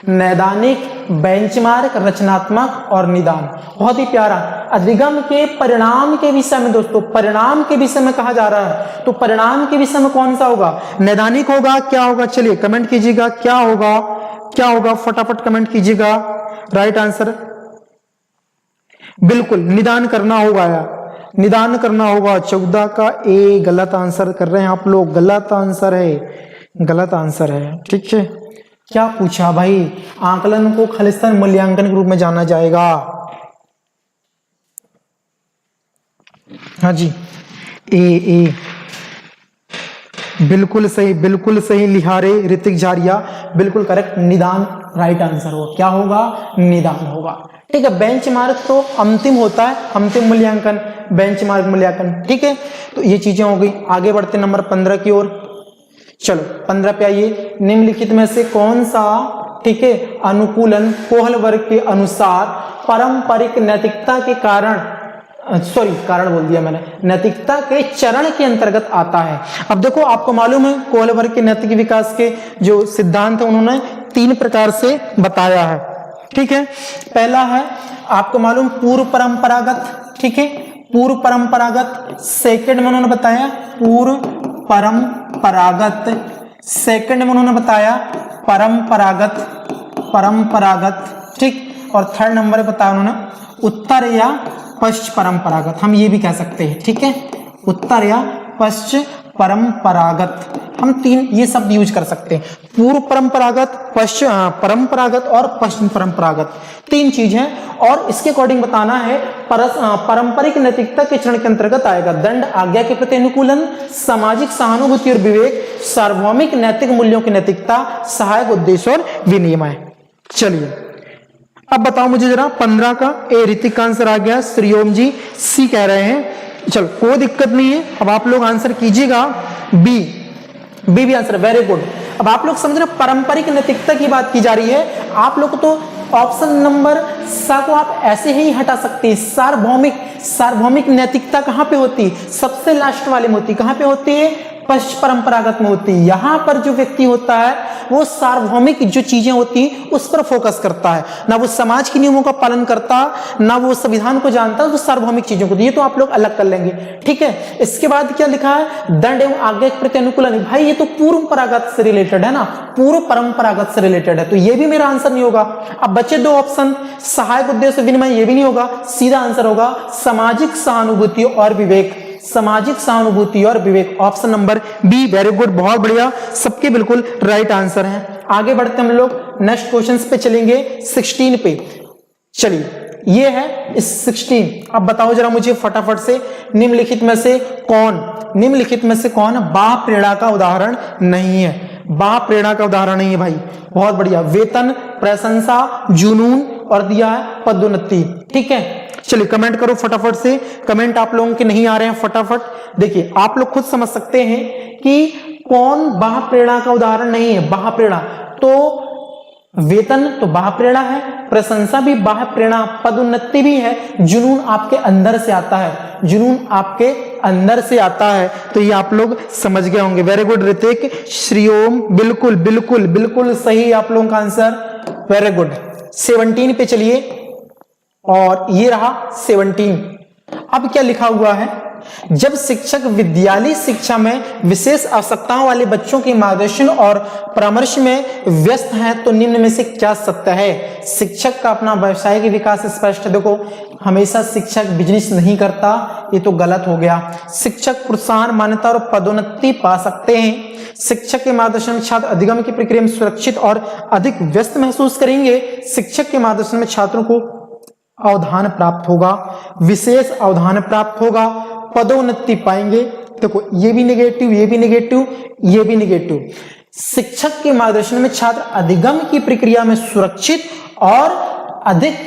नैदानिक, बेंचमार्क, रचनात्मक और निदान, बहुत ही प्यारा। अधिगम के परिणाम के विषय में दोस्तों, परिणाम के विषय में कहा जा रहा है, तो परिणाम के विषय में कौन सा होगा? नैदानिक होगा, क्या होगा? चलिए कमेंट कीजिएगा, क्या होगा, क्या होगा, फटाफट कमेंट कीजिएगा। राइट आंसर बिल्कुल निदान करना होगा यार, निदान करना होगा। 14 का ए गलत आंसर कर रहे हैं आप लोग, गलत आंसर है, गलत आंसर है, ठीक है। क्या पूछा भाई? आकलन को खालिस्तान मूल्यांकन के रूप में जाना जाएगा। हाँ जी, ए बिल्कुल सही, बिल्कुल सही। लिहारे, ऋतिक झारिया, बिल्कुल करेक्ट। निदान राइट आंसर होगा, क्या होगा? निदान होगा, ठीक है। बेंचमार्क तो अंतिम होता है, अंतिम मूल्यांकन, बेंचमार्क मूल्यांकन, ठीक है। तो ये चीजें हो गई। आगे बढ़ते नंबर 15 की ओर। चलो 15 पे आइए। निम्नलिखित में से कौन सा, ठीक है, अनुकूलन कोहल वर्ग के अनुसार पारंपरिक नैतिकता के कारण, कारण बोल दिया मैंने, नैतिकता के चरण के अंतर्गत आता है। अब देखो आपको मालूम है कोहल वर्ग के नैतिक विकास के जो सिद्धांत है उन्होंने 3 प्रकार से बताया है, ठीक है। पहला है आपको मालूम पूर्व परंपरागत, ठीक है, पूर्व परंपरागत। सेकंड में उन्होंने बताया पूर्व परंपरागत, सेकंड में उन्होंने बताया परंपरागत, ठीक। और थर्ड नंबर पे बताया उन्होंने उत्तर या पश्च परंपरागत, हम ये भी कह सकते हैं, ठीक है, उत्तर या पश्च परंपरागत, हम तीन ये शब्द यूज कर सकते हैं, पूर्व परंपरागत, परंपरागत और पश्चिम परंपरागत, तीन चीज है। और इसके अकॉर्डिंग बताना है पारंपरिक नैतिकता के चरण के अंतर्गत आएगा दंड, आज्ञा के प्रति अनुकूलन, सामाजिक सहानुभूति और विवेक, सार्वभौमिक नैतिक मूल्यों की नैतिकता, सहायक उद्देश्य और विनियमन। चलिए अब बताओ मुझे जरा 15 का ए ऋतिक का आंसर आ गया, श्रीओम जी सी कह रहे हैं, चलो कोई दिक्कत नहीं है। अब आप लोग आंसर कीजिएगा बी भी आंसर, वेरी गुड। अब आप लोग समझ रहे पारंपरिक नैतिकता की बात की जा रही है, आप लोग तो ऑप्शन नंबर सा को आप ऐसे ही हटा सकते हैं। सार्वभौमिक नैतिकता कहां पे होती, सबसे लास्ट वाले में होती, कहां पे होती है, पश्च परंपरागत में होती है। यहां पर जो व्यक्ति होता है वो सार्वभौमिक जो चीजें होती हैं उस पर फोकस करता है, ना वो समाज के नियमों का पालन करता, ना वो संविधान को जानता, वो सार्वभौमिक चीजों को, ये तो आप लोग अलग कर लेंगे, ठीक है। इसके बाद क्या लिखा है, दंड एवं आज्ञा के प्रति अनुकूलन, भाई ये तो पूर्व परंपरागत से रिलेटेड है ना, पूर्व परंपरागत से रिलेटेड है, तो ये भी मेरा आंसर नहीं होगा। अब बचे दो ऑप्शन, सहायक उद्देश्य विनिमय, ये भी नहीं होगा, सीधा आंसर होगा सामाजिक सहानुभूति और विवेक, सामाजिक सहानुभूति और विवेक, option number B, very good, बहुत बढ़िया, सबके बिल्कुल राइट आंसर हैं। आगे बढ़ते हम लोग नेक्स्ट क्वेश्चंस पे चलेंगे, 16 पे। चलिए ये है इस 16, अब बताओ जरा मुझे फटाफट से, निम्नलिखित में से कौन बाह प्रेरणा का उदाहरण नहीं है, बाह प्रेरणा का उदाहरण नहीं है भाई, बहुत बढ़िया, वेतन, प्रशंसा, जुनून और दिया है पदोन्नति, ठीक है। चलिए कमेंट करो फटाफट से, कमेंट आप लोगों के नहीं आ रहे हैं, फटाफट देखिए, आप लोग खुद समझ सकते हैं कि कौन बाह प्रेरणा का उदाहरण नहीं है। बाह प्रेरणा तो वेतन तो बाह प्रेरणा है, प्रशंसा भी बाह प्रेरणा, पदोन्नति भी है, जुनून आपके अंदर से आता है, जुनून आपके अंदर से आता है, तो ये आप लोग समझ गए होंगे। वेरी गुड ऋतिक, श्रीओम, बिल्कुल बिल्कुल बिल्कुल सही आप लोगों का आंसर, वेरी गुड। 17 पे चलिए, और ये रहा 17। अब क्या लिखा हुआ है, जब शिक्षक विद्यालय शिक्षा में विशेष आवश्यकताओं वाले बच्चों के मार्गदर्शन और परामर्श में व्यस्त हैं तो निम्न में से क्या सत्य है। शिक्षक का अपना व्यवसाय के विकास स्पष्ट है, देखो हमेशा शिक्षक बिजनेस नहीं करता, ये तो गलत हो गया। शिक्षक प्रोत्साहन, मान्यता और पदोन्नति पा सकते हैं। शिक्षक के मार्गदर्शन में छात्र अधिगम की प्रक्रिया में सुरक्षित और अधिक व्यस्त महसूस करेंगे। शिक्षक के मार्गदर्शन में छात्रों को अवधान प्राप्त होगा, विशेष अवधान प्राप्त होगा, पदोन्नति पाएंगे। देखो ये भी नेगेटिव, ये भी नेगेटिव, ये भी नेगेटिव। शिक्षक के मार्गदर्शन में छात्र अधिगम की प्रक्रिया में सुरक्षित और अधिक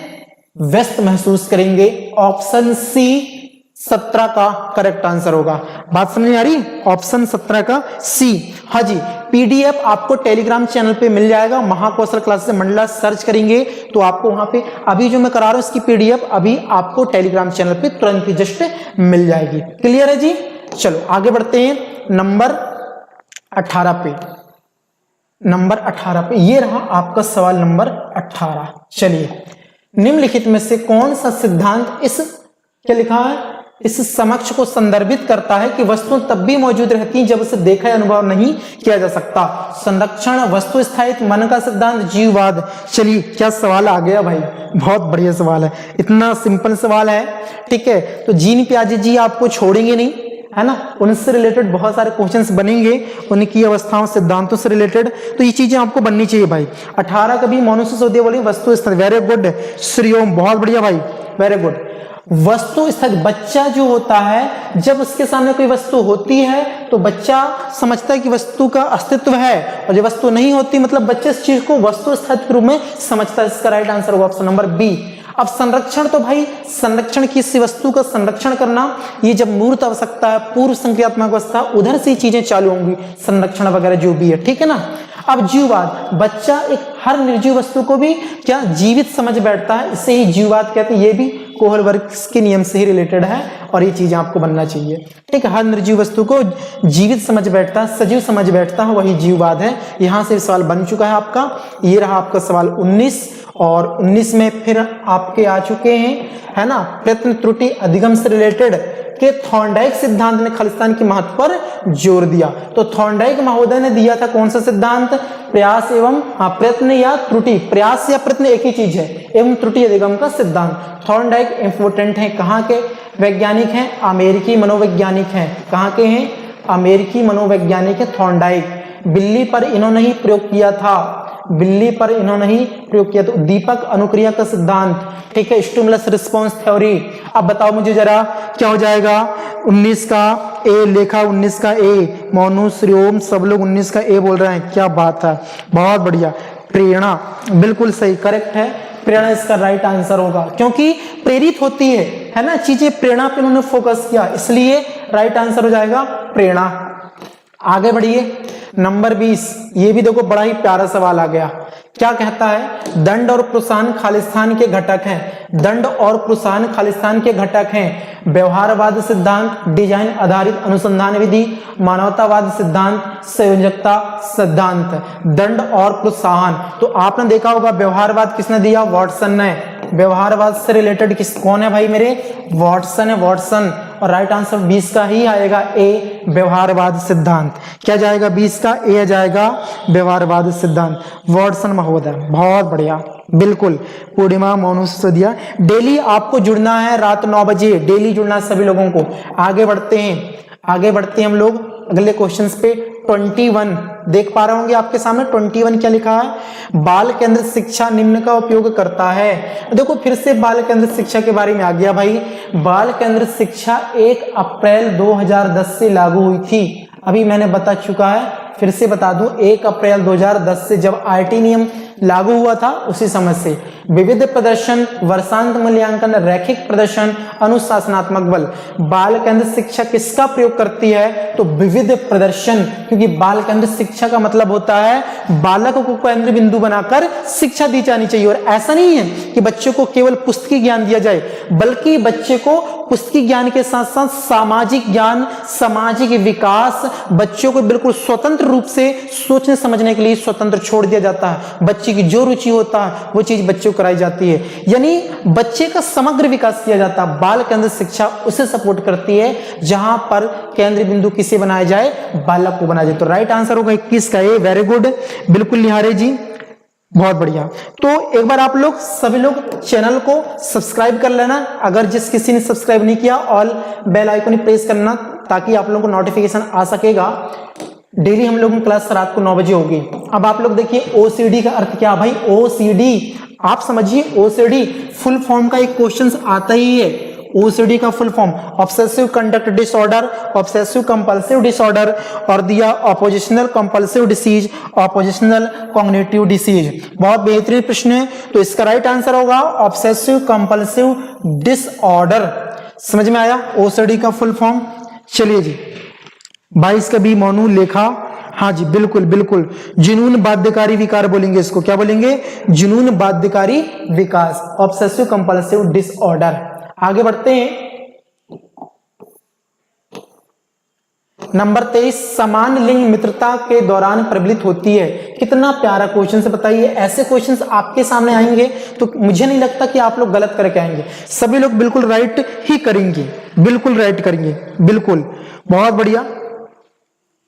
व्यस्त महसूस करेंगे, ऑप्शन सी 17 का करेक्ट आंसर होगा। बात समझ में आ रही, ऑप्शन 17 का सी। हाँ जी, पीडीएफ आपको टेलीग्राम चैनल पे मिल जाएगा, महाकौशल क्लासेस मंडला सर्च करेंगे तो आपको वहां पे अभी जो मैं करा रहा हूं इसकी पीडीएफ अभी आपको टेलीग्राम चैनल पे तुरंत ही जस्ट मिल जाएगी। क्लियर है जी, चलो आगे बढ़ते हैं नंबर 18 पे। नंबर 18 पे ये रहा आपका सवाल नंबर 18। चलिए, निम्नलिखित में से कौन सा सिद्धांत इस क्या लिखा है, इस समक्ष को संदर्भित करता है कि वस्तु तब भी मौजूद रहती है जब उसे देखा या अनुभव नहीं किया जा सकता। संरक्षण, वस्तु स्थायित्व, मन का सिद्धांत, जीववाद। चलिए क्या सवाल आ गया भाई, बहुत बढ़िया सवाल है, इतना सिंपल सवाल है, ठीक है। तो जीन प्याजे जी आपको छोड़ेंगे नहीं, है ना, उनसे रिलेटेड बहुत सारे क्वेश्चंस बनेंगे, उनकी अवस्थाओं सिद्धांतों से रिलेटेड, तो ये चीजें आपको बननी चाहिए भाई। 18 कभी मनुष्य सोदे बोली वस्तु स्थायी, वेरी गुड श्रीओम, बहुत बढ़िया भाई, वेरी गुड। वस्तु स्थगित, बच्चा जो होता है जब उसके सामने कोई वस्तु होती है तो बच्चा समझता है कि वस्तु का अस्तित्व है, और जब वस्तु नहीं होती मतलब बच्चे इस चीज को वस्तु स्थगित के रूप में समझता है। इसका राइट आंसर होगा ऑप्शन नंबर बी। अब संरक्षण, तो भाई संरक्षण किसी वस्तु का संरक्षण करना, ये जब मूर्त आवश्यकता है, पूर्व संक्रियात्मक अवस्था, उधर से चीजें चालू होंगी, संरक्षण वगैरह जो भी है, ठीक है ना। अब जीववाद, बच्चा एक हर निर्जीव वस्तु को भी क्या जीवित समझ बैठता है, इसे ही जीववाद कहते हैं। ये भी कोहलबर्ग के नियम से ही रिलेटेड है और ये चीजें आपको बनना चाहिए, ठीक है। हर निर्जीव वस्तु को जीवित समझ बैठता है, सजीव समझ बैठता है, वही जीववाद है। यहां से सवाल बन चुका है आपका, ये रहा आपका सवाल 19, और 19 में फिर आपके आ चुके हैं, है ना, प्रयत्न त्रुटि अधिगम से रिलेटेड के थॉर्नडाइक सिद्धांत ने खालिस्तान के महत्व पर जोर दिया। तो थॉर्नडाइक महोदय ने दिया था कौन सा सिद्धांत, प्रयास एवं प्रयत्न या त्रुटि, प्रयास या प्रयत्न एक ही चीज है, एवं त्रुटि अधिगम का सिद्धांत। थॉर्नडाइक इंपोर्टेंट है, कहाँ के वैज्ञानिक हैं, अमेरिकी मनोवैज्ञानिक हैं, कहाँ के हैं, अमेरिकी मनोवैज्ञानिक है थॉर्नडाइक। बिल्ली पर इन्होंने ही प्रयोग किया था, बिल्ली पर इन्होंने ही प्रयोग किया था। दीपक अनुक्रिया का सिद्धांत, ठीक है, स्टिमुलस रिस्पांस थ्योरी। अब बताओ मुझे जरा क्या हो जाएगा, 19 का ए लेखा, 19 का ए, मोनू श्रियोम सब लोग 19 का ए बोल रहे हैं, क्या बात है, बहुत बढ़िया। प्रेरणा बिल्कुल सही, करेक्ट है, प्रेरणा इसका राइट आंसर होगा, क्योंकि प्रेरित होती है ना चीजें, प्रेरणा पे उन्होंने फोकस किया, इसलिए राइट आंसर हो जाएगा प्रेरणा। आगे बढ़िए, नंबर 20, ये भी देखो बड़ा ही प्यारा सवाल आ गया। क्या कहता है, दंड और प्रोत्साहन खालिस्तान के घटक हैं। दंड और प्रोत्साहन खालिस्तान के घटक हैं। व्यवहारवाद सिद्धांत, डिजाइन आधारित अनुसंधान विधि, मानवतावाद सिद्धांत, संयोजकता सिद्धांत। दंड और प्रोत्साहन, तो आपने देखा होगा व्यवहारवाद किसने दिया, वॉटसन ने। व्यवहारवाद से रिलेटेड कौन है भाई मेरे, वॉटसन है, वॉटसन। और राइट आंसर 20 का ही आएगा ए, व्यवहारवाद सिद्धांत। क्या जाएगा 20 का ए जाएगा व्यवहारवाद सिद्धांत, वॉटसन महोदय, बहुत बढ़िया, बिल्कुल। पूर्णिमा मोनू सिसोदिया, डेली आपको जुड़ना है रात 9 बजे, डेली जुड़ना है सभी लोगों को। आगे बढ़ते हैं, आगे बढ़ते हैं हम लोग अगले क्वेश्चंस पे। 21 देख पा रहे होंगे आपके सामने, 21 क्या लिखा है, बाल केंद्र शिक्षा निम्न का उपयोग करता है। देखो फिर से बाल केंद्र शिक्षा के बारे में आ गया भाई। बाल केंद्र शिक्षा 1 अप्रैल 2010 से लागू हुई थी, अभी मैंने बता चुका है, फिर से बता दूं, 1 अप्रैल 2010 से जब आईटी नियम लागू हुआ था उसी समय से। विविध प्रदर्शन, वर्षांत मूल्यांकन, रैखिक प्रदर्शन, अनुशासनात्मक बल। बाल केंद्र शिक्षा किसका प्रयोग करती है, तो विविध प्रदर्शन, क्योंकि बाल केंद्र शिक्षा का मतलब होता है बालक को केंद्र बिंदु बनाकर शिक्षा दी जानी चाहिए। और ऐसा नहीं है कि बच्चों को केवल पुस्तकीय ज्ञान दिया जाए, बल्कि बच्चे को पुस्तकीय ज्ञान के साथ साथ सामाजिक ज्ञान, सामाजिक विकास, बच्चों को बिल्कुल स्वतंत्र रूप से सोचने समझने के लिए स्वतंत्र छोड़ दिया जाता है। बच्चे की जो रुचि होता है वो चीज बच्चों को कराई जाती है, यानी बच्चे का समग्र विकास किया जाता है। बाल केंद्र शिक्षा उसे सपोर्ट करती है जहां पर केंद्र बिंदु किसे बनाया जाए, बालक को बनाया जाए। तो राइट आंसर होगा 21 का ए, वेरी गुड, बिल्कुल निहारे जी, बहुत बढ़िया। तो एक बार आप लोग सभी लोग चैनल को सब्सक्राइब कर लेना, अगर जिस किसी ने सब्सक्राइब नहीं किया ऑल बेल आइकन प्रेस करना, ताकि आप लोगों को नोटिफिकेशन आ सकेगा। डेली हम लोगों की क्लास रात को 9 बजे होगी। अब आप लोग देखिए ओसीडी का अर्थ क्या भाई, ओसीडी आप समझिए, ओसीडी फुल फॉर्म का एक क्वेश्चन आता ही है। ओसीडी का full form obsessive conduct disorder, obsessive compulsive disorder, और दिया oppositional compulsive disease, oppositional cognitive disease. बहुत बेहतरीन प्रश्न है, तो इसका राइट आंसर होगा ऑब्सेसिव कंपल्सिव डिसऑर्डर। समझ में आया ओसीडी का फुल फॉर्म। चलिए जी 22 का बी मोनू लेखा, हाँ जी बिल्कुल बिल्कुल, जुनून बाध्यकारी विकार बोलेंगे इसको, क्या बोलेंगे, जुनून बाध्यकारी विकास, ऑब्सेसिव कंपल्सिव डिसऑर्डर। आगे बढ़ते हैं, नंबर 23, समान लिंग मित्रता के दौरान प्रबलित होती है। कितना प्यारा क्वेश्चन से बताइए, ऐसे क्वेश्चंस आपके सामने आएंगे तो मुझे नहीं लगता कि आप लोग गलत करके आएंगे, सभी लोग बिल्कुल राइट ही करेंगे, बिल्कुल राइट करेंगे, बिल्कुल, बहुत बढ़िया।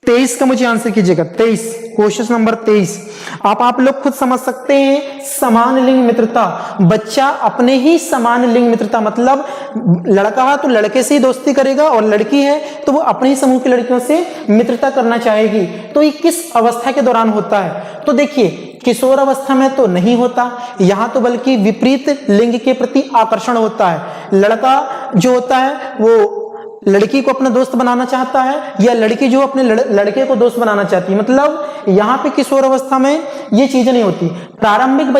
23 का मुझे आंसर कीजिएगा, 23 क्वेश्चन नंबर 23। आप लोग खुद समझ सकते हैं, समान लिंग मित्रता, बच्चा अपने ही समान लिंग मित्रता, मतलब लड़का है तो लड़के से ही दोस्ती करेगा, और लड़की है तो वो अपने ही समूह की लड़कियों से मित्रता करना चाहेगी। तो ये किस अवस्था के दौरान होता है, तो देखिए किशोर अवस्था में तो नहीं होता, यहां तो बल्कि विपरीत लिंग के प्रति आकर्षण होता है। लड़का जो होता है वो लड़की को अपना दोस्त बनाना चाहता है, या लड़की जो अपने लड़के को दोस्त बनाना चाहती है, मतलब यहाँ पे किशोर अवस्था में ये चीजें नहीं होती। प्रारंभिक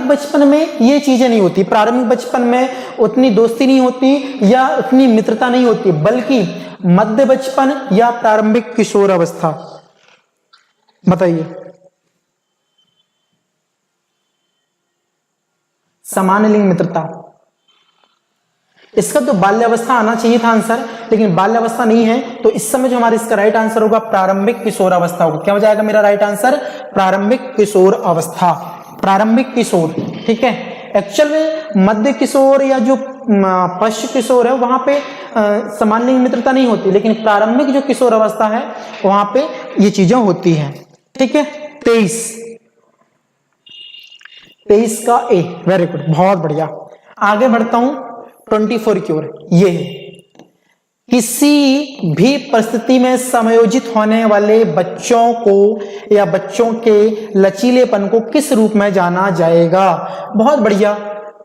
बचपन में ये चीजें नहीं होती, प्रारंभिक बचपन में उतनी दोस्ती नहीं होती या उतनी मित्रता नहीं होती, बल्कि मध्य बचपन या प्रारंभिक किशोर अवस्था। बताइए, समान लिंग मित्रता, इसका तो बाल्यावस्था आना चाहिए था आंसर, लेकिन बाल्यावस्था नहीं है, तो इस समय जो हमारा इसका राइट आंसर होगा प्रारंभिक किशोर अवस्था होगा। क्या हो जाएगा मेरा राइट आंसर, प्रारंभिक किशोर अवस्था, प्रारंभिक किशोर, ठीक है। एक्चुअल में मध्य किशोर या जो पश्च किशोर है वहां पे समान लिंग मित्रता नहीं होती, लेकिन प्रारंभिक जो किशोर अवस्था है वहां पे ये चीजें होती हैं, ठीक है। 23 का ए, वेरी गुड, बहुत बढ़िया। आगे बढ़ता हूं 24 की ओर, ये है किसी भी परिस्थिति में समायोजित होने वाले बच्चों को या बच्चों के लचीलेपन को किस रूप में जाना जाएगा। बहुत बढ़िया,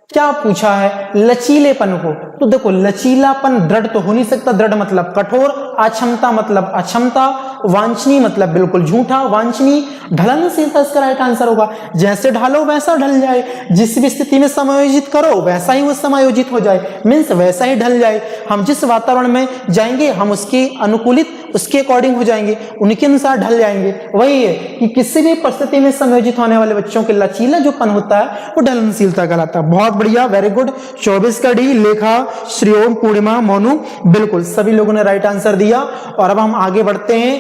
क्या पूछा है, लचीलेपन को। तो देखो लचीलापन दृढ़ तो हो नहीं सकता, दृढ़ मतलब कठोर, अक्षमता मतलब अक्षमता, वांछनीय मतलब बिल्कुल झूठा, वांछनीय, ढलनशीलता इसका राइट आंसर होगा। जैसे ढालो वैसा ढल जाए, जिस भी स्थिति में समायोजित करो वैसा ही वो समायोजित हो जाए, मीन्स वैसा ही ढल जाए। हम जिस वातावरण में जाएंगे हम उसके अनुकूलित, उसके अकॉर्डिंग हो जाएंगे, उनके अनुसार ढल जाएंगे। वही है कि किसी भी परिस्थिति में समायोजित होने वाले बच्चों के लचीला जो पन होता है वो ढलनशीलता कहलाता है। बहुत बढ़िया, वेरी गुड। 24 का डी, लेखा, श्रेयोम, पूर्णिमा, मोनू, बिल्कुल सभी लोगों ने राइट आंसर दिया। और अब हम आगे बढ़ते हैं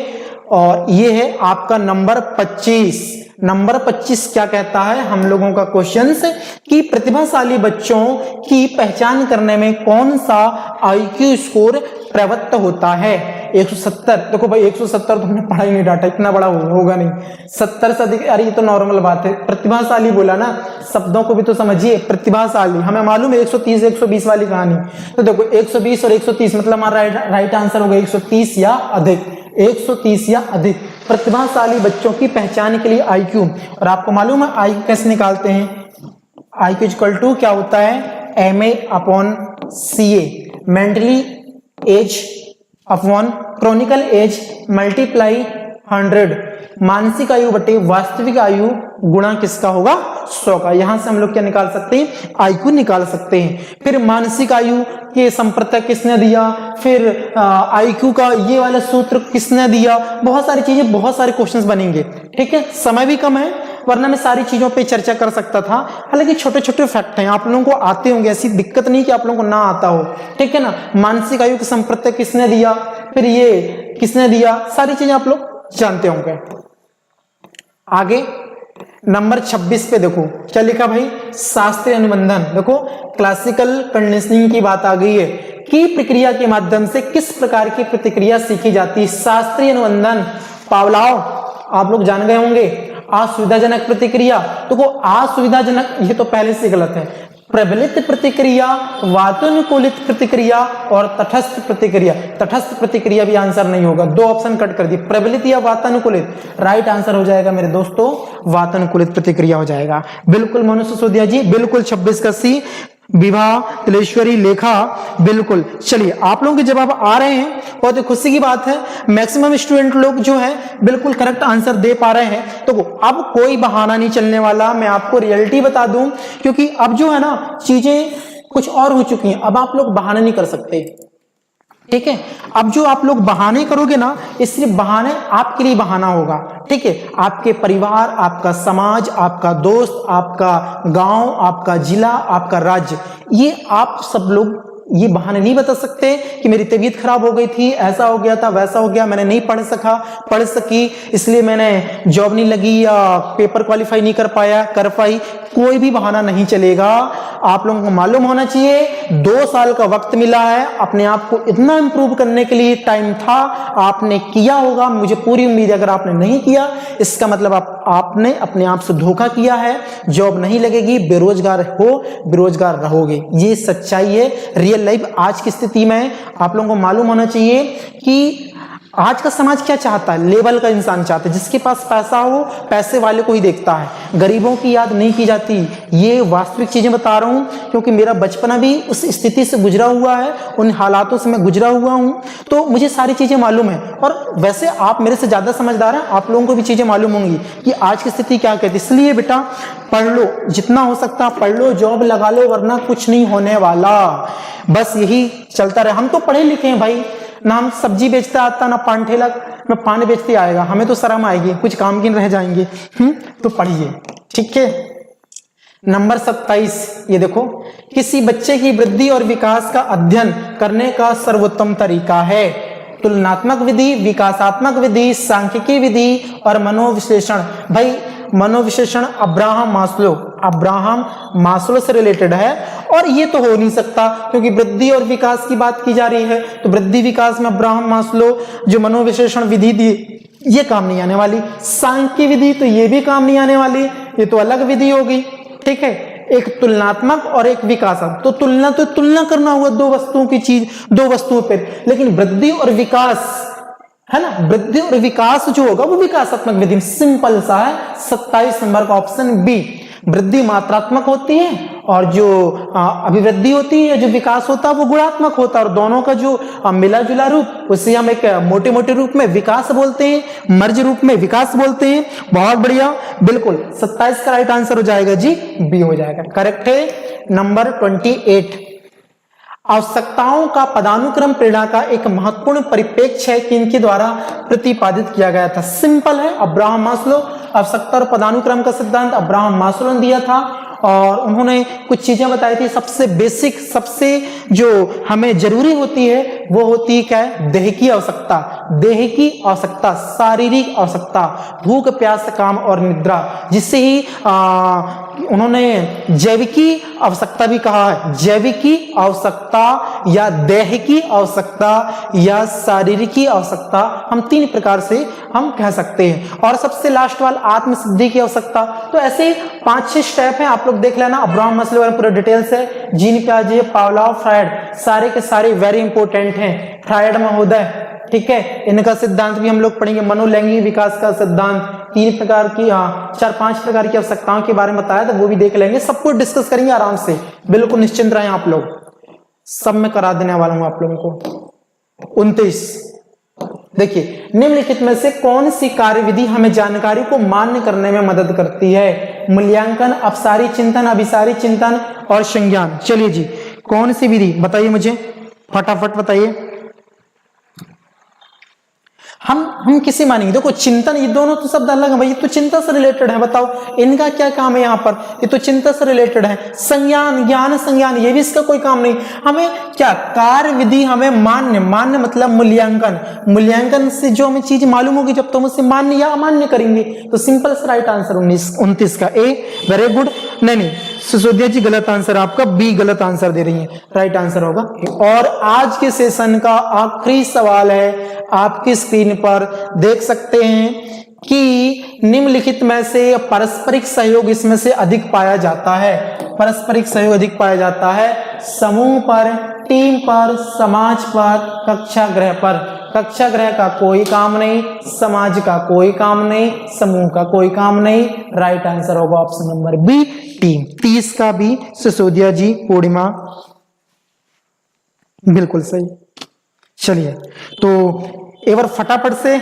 और ये है आपका नंबर 25। नंबर 25 क्या कहता है हम लोगों का क्वेश्चन कि प्रतिभाशाली बच्चों की पहचान करने में कौन सा आईक्यू स्कोर प्रवृत्त होता है। 170, देखो भाई 170 तुमने पढ़ा ही नहीं, डाटा इतना बड़ा होगा नहीं, 70 से अधिक, अरे ये तो नॉर्मल बात है। प्रतिभाशाली बोला ना, शब्दों को भी तो समझिए। प्रतिभाशाली हमें मालूम है 130 120 वाली कहानी, तो देखो 120 और 130 मतलब हमारा राइट आंसर होगा 130 या अधिक, 130 या अधिक। प्रतिभाशाली बच्चों की पहचान के लिए आईक्यू, और आपको मालूम है आईक्यू कैसे निकालते हैं, आईक्यू इक्वल टू क्या होता है, MA/CA, mentally age upon chronicle age multiply 100, मानसिक आयु बटे वास्तविक आयु गुणा किसका होगा, 100 का। यहां से हम लोग क्या निकाल सकते हैं, आईक्यू निकाल सकते हैं। फिर मानसिक आयु के संप्रत्यय किसने दिया, फिर आईक्यू का ये वाला सूत्र किसने दिया, बहुत सारी चीजें, बहुत सारे क्वेश्चंस बनेंगे। ठीक है, समय भी कम है वरना मैं सारी चीजों पे चर्चा कर सकता था। हालांकि छोटे छोटे फैक्ट हैं, आप लोगों को आते होंगे, ऐसी दिक्कत नहीं कि आप लोगों को ना आता हो। ठीक है ना, मानसिक आयु के संप्रत्यय किसने दिया, फिर ये किसने दिया, सारी चीजें आप लोग जानते होंगे। आगे नंबर 26 पे देखो क्या लिखा भाई, शास्त्रीय अनुबंधन। देखो क्लासिकल कंडीशनिंग की बात आ गई है कि प्रक्रिया के माध्यम से किस प्रकार की प्रतिक्रिया सीखी जाती है। शास्त्रीय अनुबंधन, पावलाव आप लोग जान गए होंगे। असुविधाजनक प्रतिक्रिया, देखो असुविधाजनक ये तो पहले से गलत है। प्रबलित प्रतिक्रिया, वातानुकूलित प्रतिक्रिया और तटस्थ प्रतिक्रिया। तटस्थ प्रतिक्रिया भी आंसर नहीं होगा, दो ऑप्शन कट कर दिए, प्रबलित या वातानुकूलित। राइट आंसर हो जाएगा मेरे दोस्तों वातानुकूलित प्रतिक्रिया हो जाएगा। बिल्कुल मनु सिसोदिया जी, बिल्कुल 26 का सी। विवाह, तिलेश्वरी, लेखा, बिल्कुल। चलिए आप लोगों के जवाब आ रहे हैं, बहुत ही खुशी की बात है। मैक्सिमम स्टूडेंट लोग जो है बिल्कुल करेक्ट आंसर दे पा रहे हैं। तो अब कोई बहाना नहीं चलने वाला, मैं आपको रियलिटी बता दूं, क्योंकि अब जो है ना चीजें कुछ और हो चुकी हैं, अब आप लोग बहाना नहीं कर सकते। ठीक है, अब जो आप लोग बहाने करोगे ना, ये सिर्फ बहाने आपके लिए बहाना होगा। ठीक है, आपके परिवार, आपका समाज, आपका दोस्त, आपका गांव, आपका जिला, आपका राज्य, ये आप सब लोग ये बहाने नहीं बता सकते कि मेरी तबीयत खराब हो गई थी, ऐसा हो गया था, वैसा हो गया, मैंने नहीं पढ़ सकी इसलिए मैंने जॉब नहीं लगी या पेपर क्वालिफाई नहीं कर पाई। कोई भी बहाना नहीं चलेगा। आप लोगों को मालूम होना चाहिए 2 साल का वक्त मिला है, अपने आप को इतना इंप्रूव करने के लिए टाइम था, आपने किया होगा, मुझे पूरी उम्मीद है। अगर आपने नहीं किया इसका मतलब आपने अपने आप से धोखा किया है। जॉब नहीं लगेगी, बेरोजगार बेरोजगार रहोगे, ये सच्चाई है, रियल लाइफ आज की स्थिति में। आप लोगों को मालूम होना चाहिए कि आज का समाज क्या चाहता है, लेवल का इंसान चाहता है, जिसके पास पैसा हो पैसे वाले को ही देखता है, गरीबों की याद नहीं की जाती। ये वास्तविक चीजें बता रहा हूं क्योंकि मेरा बचपना भी उस स्थिति से गुजरा हुआ है, उन हालातों से मैं गुजरा हुआ हूं, तो मुझे सारी चीजें मालूम है। और वैसे आप मेरे से ज्यादा समझदार हैं, आप लोगों को भी चीजें मालूम होंगी कि आज की स्थिति क्या कहती है। इसलिए बेटा पढ़ लो, जितना हो सकता है पढ़ लो, जॉब लगा लो, वरना कुछ नहीं होने वाला। बस यही चलता रहे। हम तो पढ़े लिखे हैं भाई, ना हम सब्जी बेचते आता, ना पान ठेला में पान बेचते आएगा, हमें तो शर्म आएगी, कुछ काम की रह जाएंगे। तो पढ़िए, ठीक है। नंबर 27 ये देखो, किसी बच्चे की वृद्धि और विकास का अध्ययन करने का सर्वोत्तम तरीका है। तुलनात्मक विधि, विकासात्मक विधि, सांख्यिकी विधि और मनोविश्लेषण। भाई मनोविश्लेषण अब्राहम मास्लो से रिलेटेड है, और ये तो हो नहीं सकता क्योंकि वृद्धि और विकास की बात की जा रही है। तो वृद्धि विकास में अब्राहम मास्लो जो मनोविश्लेषण विधि दी, ये काम नहीं आने वाली। सांख्यिकी विधि तो ये भी काम नहीं आने वाली, ये तो अलग विधि होगी। ठीक है, एक तुलनात्मक और एक विकासात्मक। तो तुलना करना हुआ दो वस्तुओं की चीज, दो वस्तुओं पर, लेकिन वृद्धि और विकास है ना, वृद्धि और विकास जो होगा वो विकासात्मक विधि में। सिंपल सा है, 27 नंबर का ऑप्शन बी। वृद्धि मात्रात्मक होती है और जो अभिवृद्धि होती है, जो विकास होता है वो गुणात्मक होता है, और दोनों का जो मिला जुला रूप उसे हम एक मोटे मोटे रूप में विकास बोलते हैं, मर्ज रूप में विकास बोलते हैं। बहुत बढ़िया, बिल्कुल 27 का राइट आंसर हो जाएगा जी, बी हो जाएगा। करेक्ट है नंबर 28। आवश्यकताओं का पदानुक्रम प्रेरणा का एक महत्वपूर्ण परिप्रेक्ष्य है कि इनके द्वारा प्रतिपादित किया गया था। सिंपल है, अब्राहम मास्लो, आवश्यकता और पदानुक्रम का सिद्धांत अब्राहम मास्लो ने दिया था, और उन्होंने कुछ चीजें बताई थी। सबसे बेसिक, सबसे जो हमें जरूरी होती है वो होती है क्या है, देह की आवश्यकता। देह की आवश्यकता, शारीरिक आवश्यकता, भूख प्यास काम और निद्रा, जिससे ही उन्होंने जैविकी आवश्यकता भी कहा है। जैविकी आवश्यकता या देह की आवश्यकता या शारीरिक आवश्यकता, हम 3 प्रकार से हम कह सकते हैं। और सबसे लास्ट वाला आत्मसिद्धि की आवश्यकता। तो ऐसे 5-6 स्टेप हैं, आप लोग देख लेना। अब्राहम मास्लो पूरा डिटेल से, जीन पियाजे, पावलोव, फ्रायड, सारे के सारे वेरी इंपॉर्टेंट हैं। फ्रायड महोदय, ठीक है, इनका सिद्धांत भी हम लोग पढ़ेंगे। मनोलैंगिक विकास का सिद्धांत, 3 प्रकार की 4-5 प्रकार की आवश्यकताओं के बारे में बताया था, वो भी देख लेंगे। सब कुछ डिस्कस करेंगे आराम से, बिल्कुल निश्चिंत रहें आप लोग। सब में करा देने वाला हूं आप लोगों को। 29, देखिए, निम्नलिखित में से कौन सी कार्यविधि हमें जानकारी को मान्य करने में मदद करती है? मूल्यांकन, अपसारी चिंतन, अभिसारी चिंतन और संज्ञान। चलिए जी, कौन सी विधि बताइए मुझे, फटाफट बताइए। हम किसे मानेंगे? देखो, चिंतन, ये दोनों तो शब्द अलग है भाई, ये तो चिंता से रिलेटेड है। बताओ इनका क्या काम है यहाँ पर? ये तो चिंता से रिलेटेड है। संज्ञान, ज्ञान संज्ञान, ये भी इसका कोई काम नहीं। हमें क्या कार्य विधि, हमें मान्य, मान्य मतलब मूल्यांकन। मूल्यांकन से जो हमें चीज मालूम होगी, जब तुम उसे मान्य या अमान्य करेंगे। तो सिंपल सा राइट आंसर 29 का ए। Very good. नहीं, सिसोदिया जी गलत आंसर, आपका बी गलत आंसर दे रही है। राइट आंसर होगा। और आज के सेशन का आखिरी सवाल है, आपकी स्क्रीन पर देख सकते हैं कि निम्नलिखित में से पारस्परिक सहयोग इसमें से अधिक पाया जाता है। पारस्परिक सहयोग अधिक पाया जाता है समूह पर, टीम पर, समाज पर, कक्षागृह पर। कक्षागृह का कोई काम नहीं, समाज का कोई काम नहीं, समूह का कोई काम नहीं। राइट आंसर होगा ऑप्शन नंबर बी, टीम। 30 का भी सिसोदिया जी, पूर्णिमा, बिल्कुल सही। चलिए, तो एक बार फटाफट से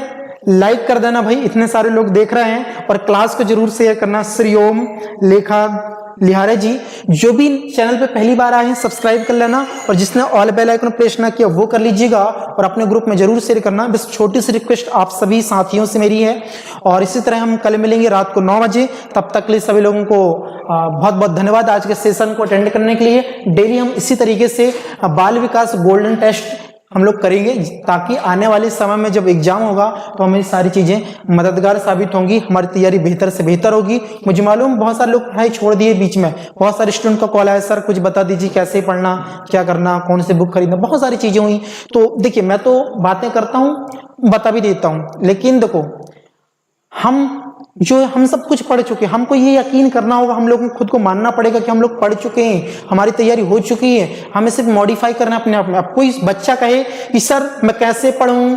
लाइक कर देना भाई, इतने सारे लोग देख रहे हैं, और क्लास को जरूर शेयर करना। श्रीओम लेखा लिहारे जी, जो भी चैनल पे पहली बार आए हैं सब्सक्राइब कर लेना, और जिसने ऑल बेल आइकन प्रेस ना किया वो कर लीजिएगा, और अपने ग्रुप में जरूर शेयर करना। बस छोटी सी रिक्वेस्ट आप सभी साथियों से मेरी है। और इसी तरह हम कल मिलेंगे रात को 9 बजे। तब तक के लिए सभी लोगों को बहुत बहुत धन्यवाद आज के सेशन को अटेंड करने के लिए। डेली हम इसी तरीके से बाल विकास गोल्डन टेस्ट हम लोग करेंगे, ताकि आने वाले समय में जब एग्जाम होगा तो हमें सारी चीजें मददगार साबित होंगी, हमारी तैयारी बेहतर से बेहतर होगी। मुझे मालूम बहुत सारे लोग पढ़ाई छोड़ दिए बीच में, बहुत सारे स्टूडेंट का कॉल आया, सर कुछ बता दीजिए कैसे पढ़ना, क्या करना, कौन से बुक खरीदना, बहुत सारी चीजें हुई। तो देखिए, मैं तो बातें करता हूँ, बता भी देता हूँ, लेकिन देखो, हम सब कुछ पढ़ चुके हैं। हमको ये यकीन करना होगा, हम लोगों को खुद को मानना पड़ेगा कि हम लोग पढ़ चुके हैं, हमारी तैयारी हो चुकी है। हमें सिर्फ मॉडिफाई करना अपने आप में। अब कोई बच्चा कहे कि सर मैं कैसे पढ़ूं,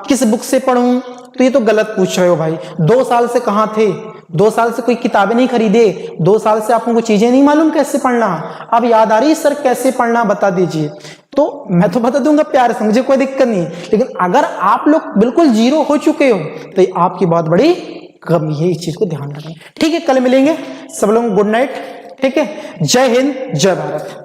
किस बुक से पढ़ूं, तो ये तो गलत पूछ रहे हो भाई। 2 साल से कहाँ थे? 2 साल से कोई किताबें नहीं खरीदे, 2 साल से आपको चीजें नहीं मालूम कैसे पढ़ना। अब याद आ रही सर कैसे पढ़ना, बता दीजिए। तो मैं तो बता दूंगा प्यार से, मुझे कोई दिक्कत नहीं। लेकिन अगर आप लोग बिल्कुल जीरो हो चुके हो तो ये आपकी बहुत बड़ी कमी है, इस चीज को ध्यान रखें। ठीक है, कल मिलेंगे सब लोग। Good night. ठीक है, जय हिंद, जय भारत।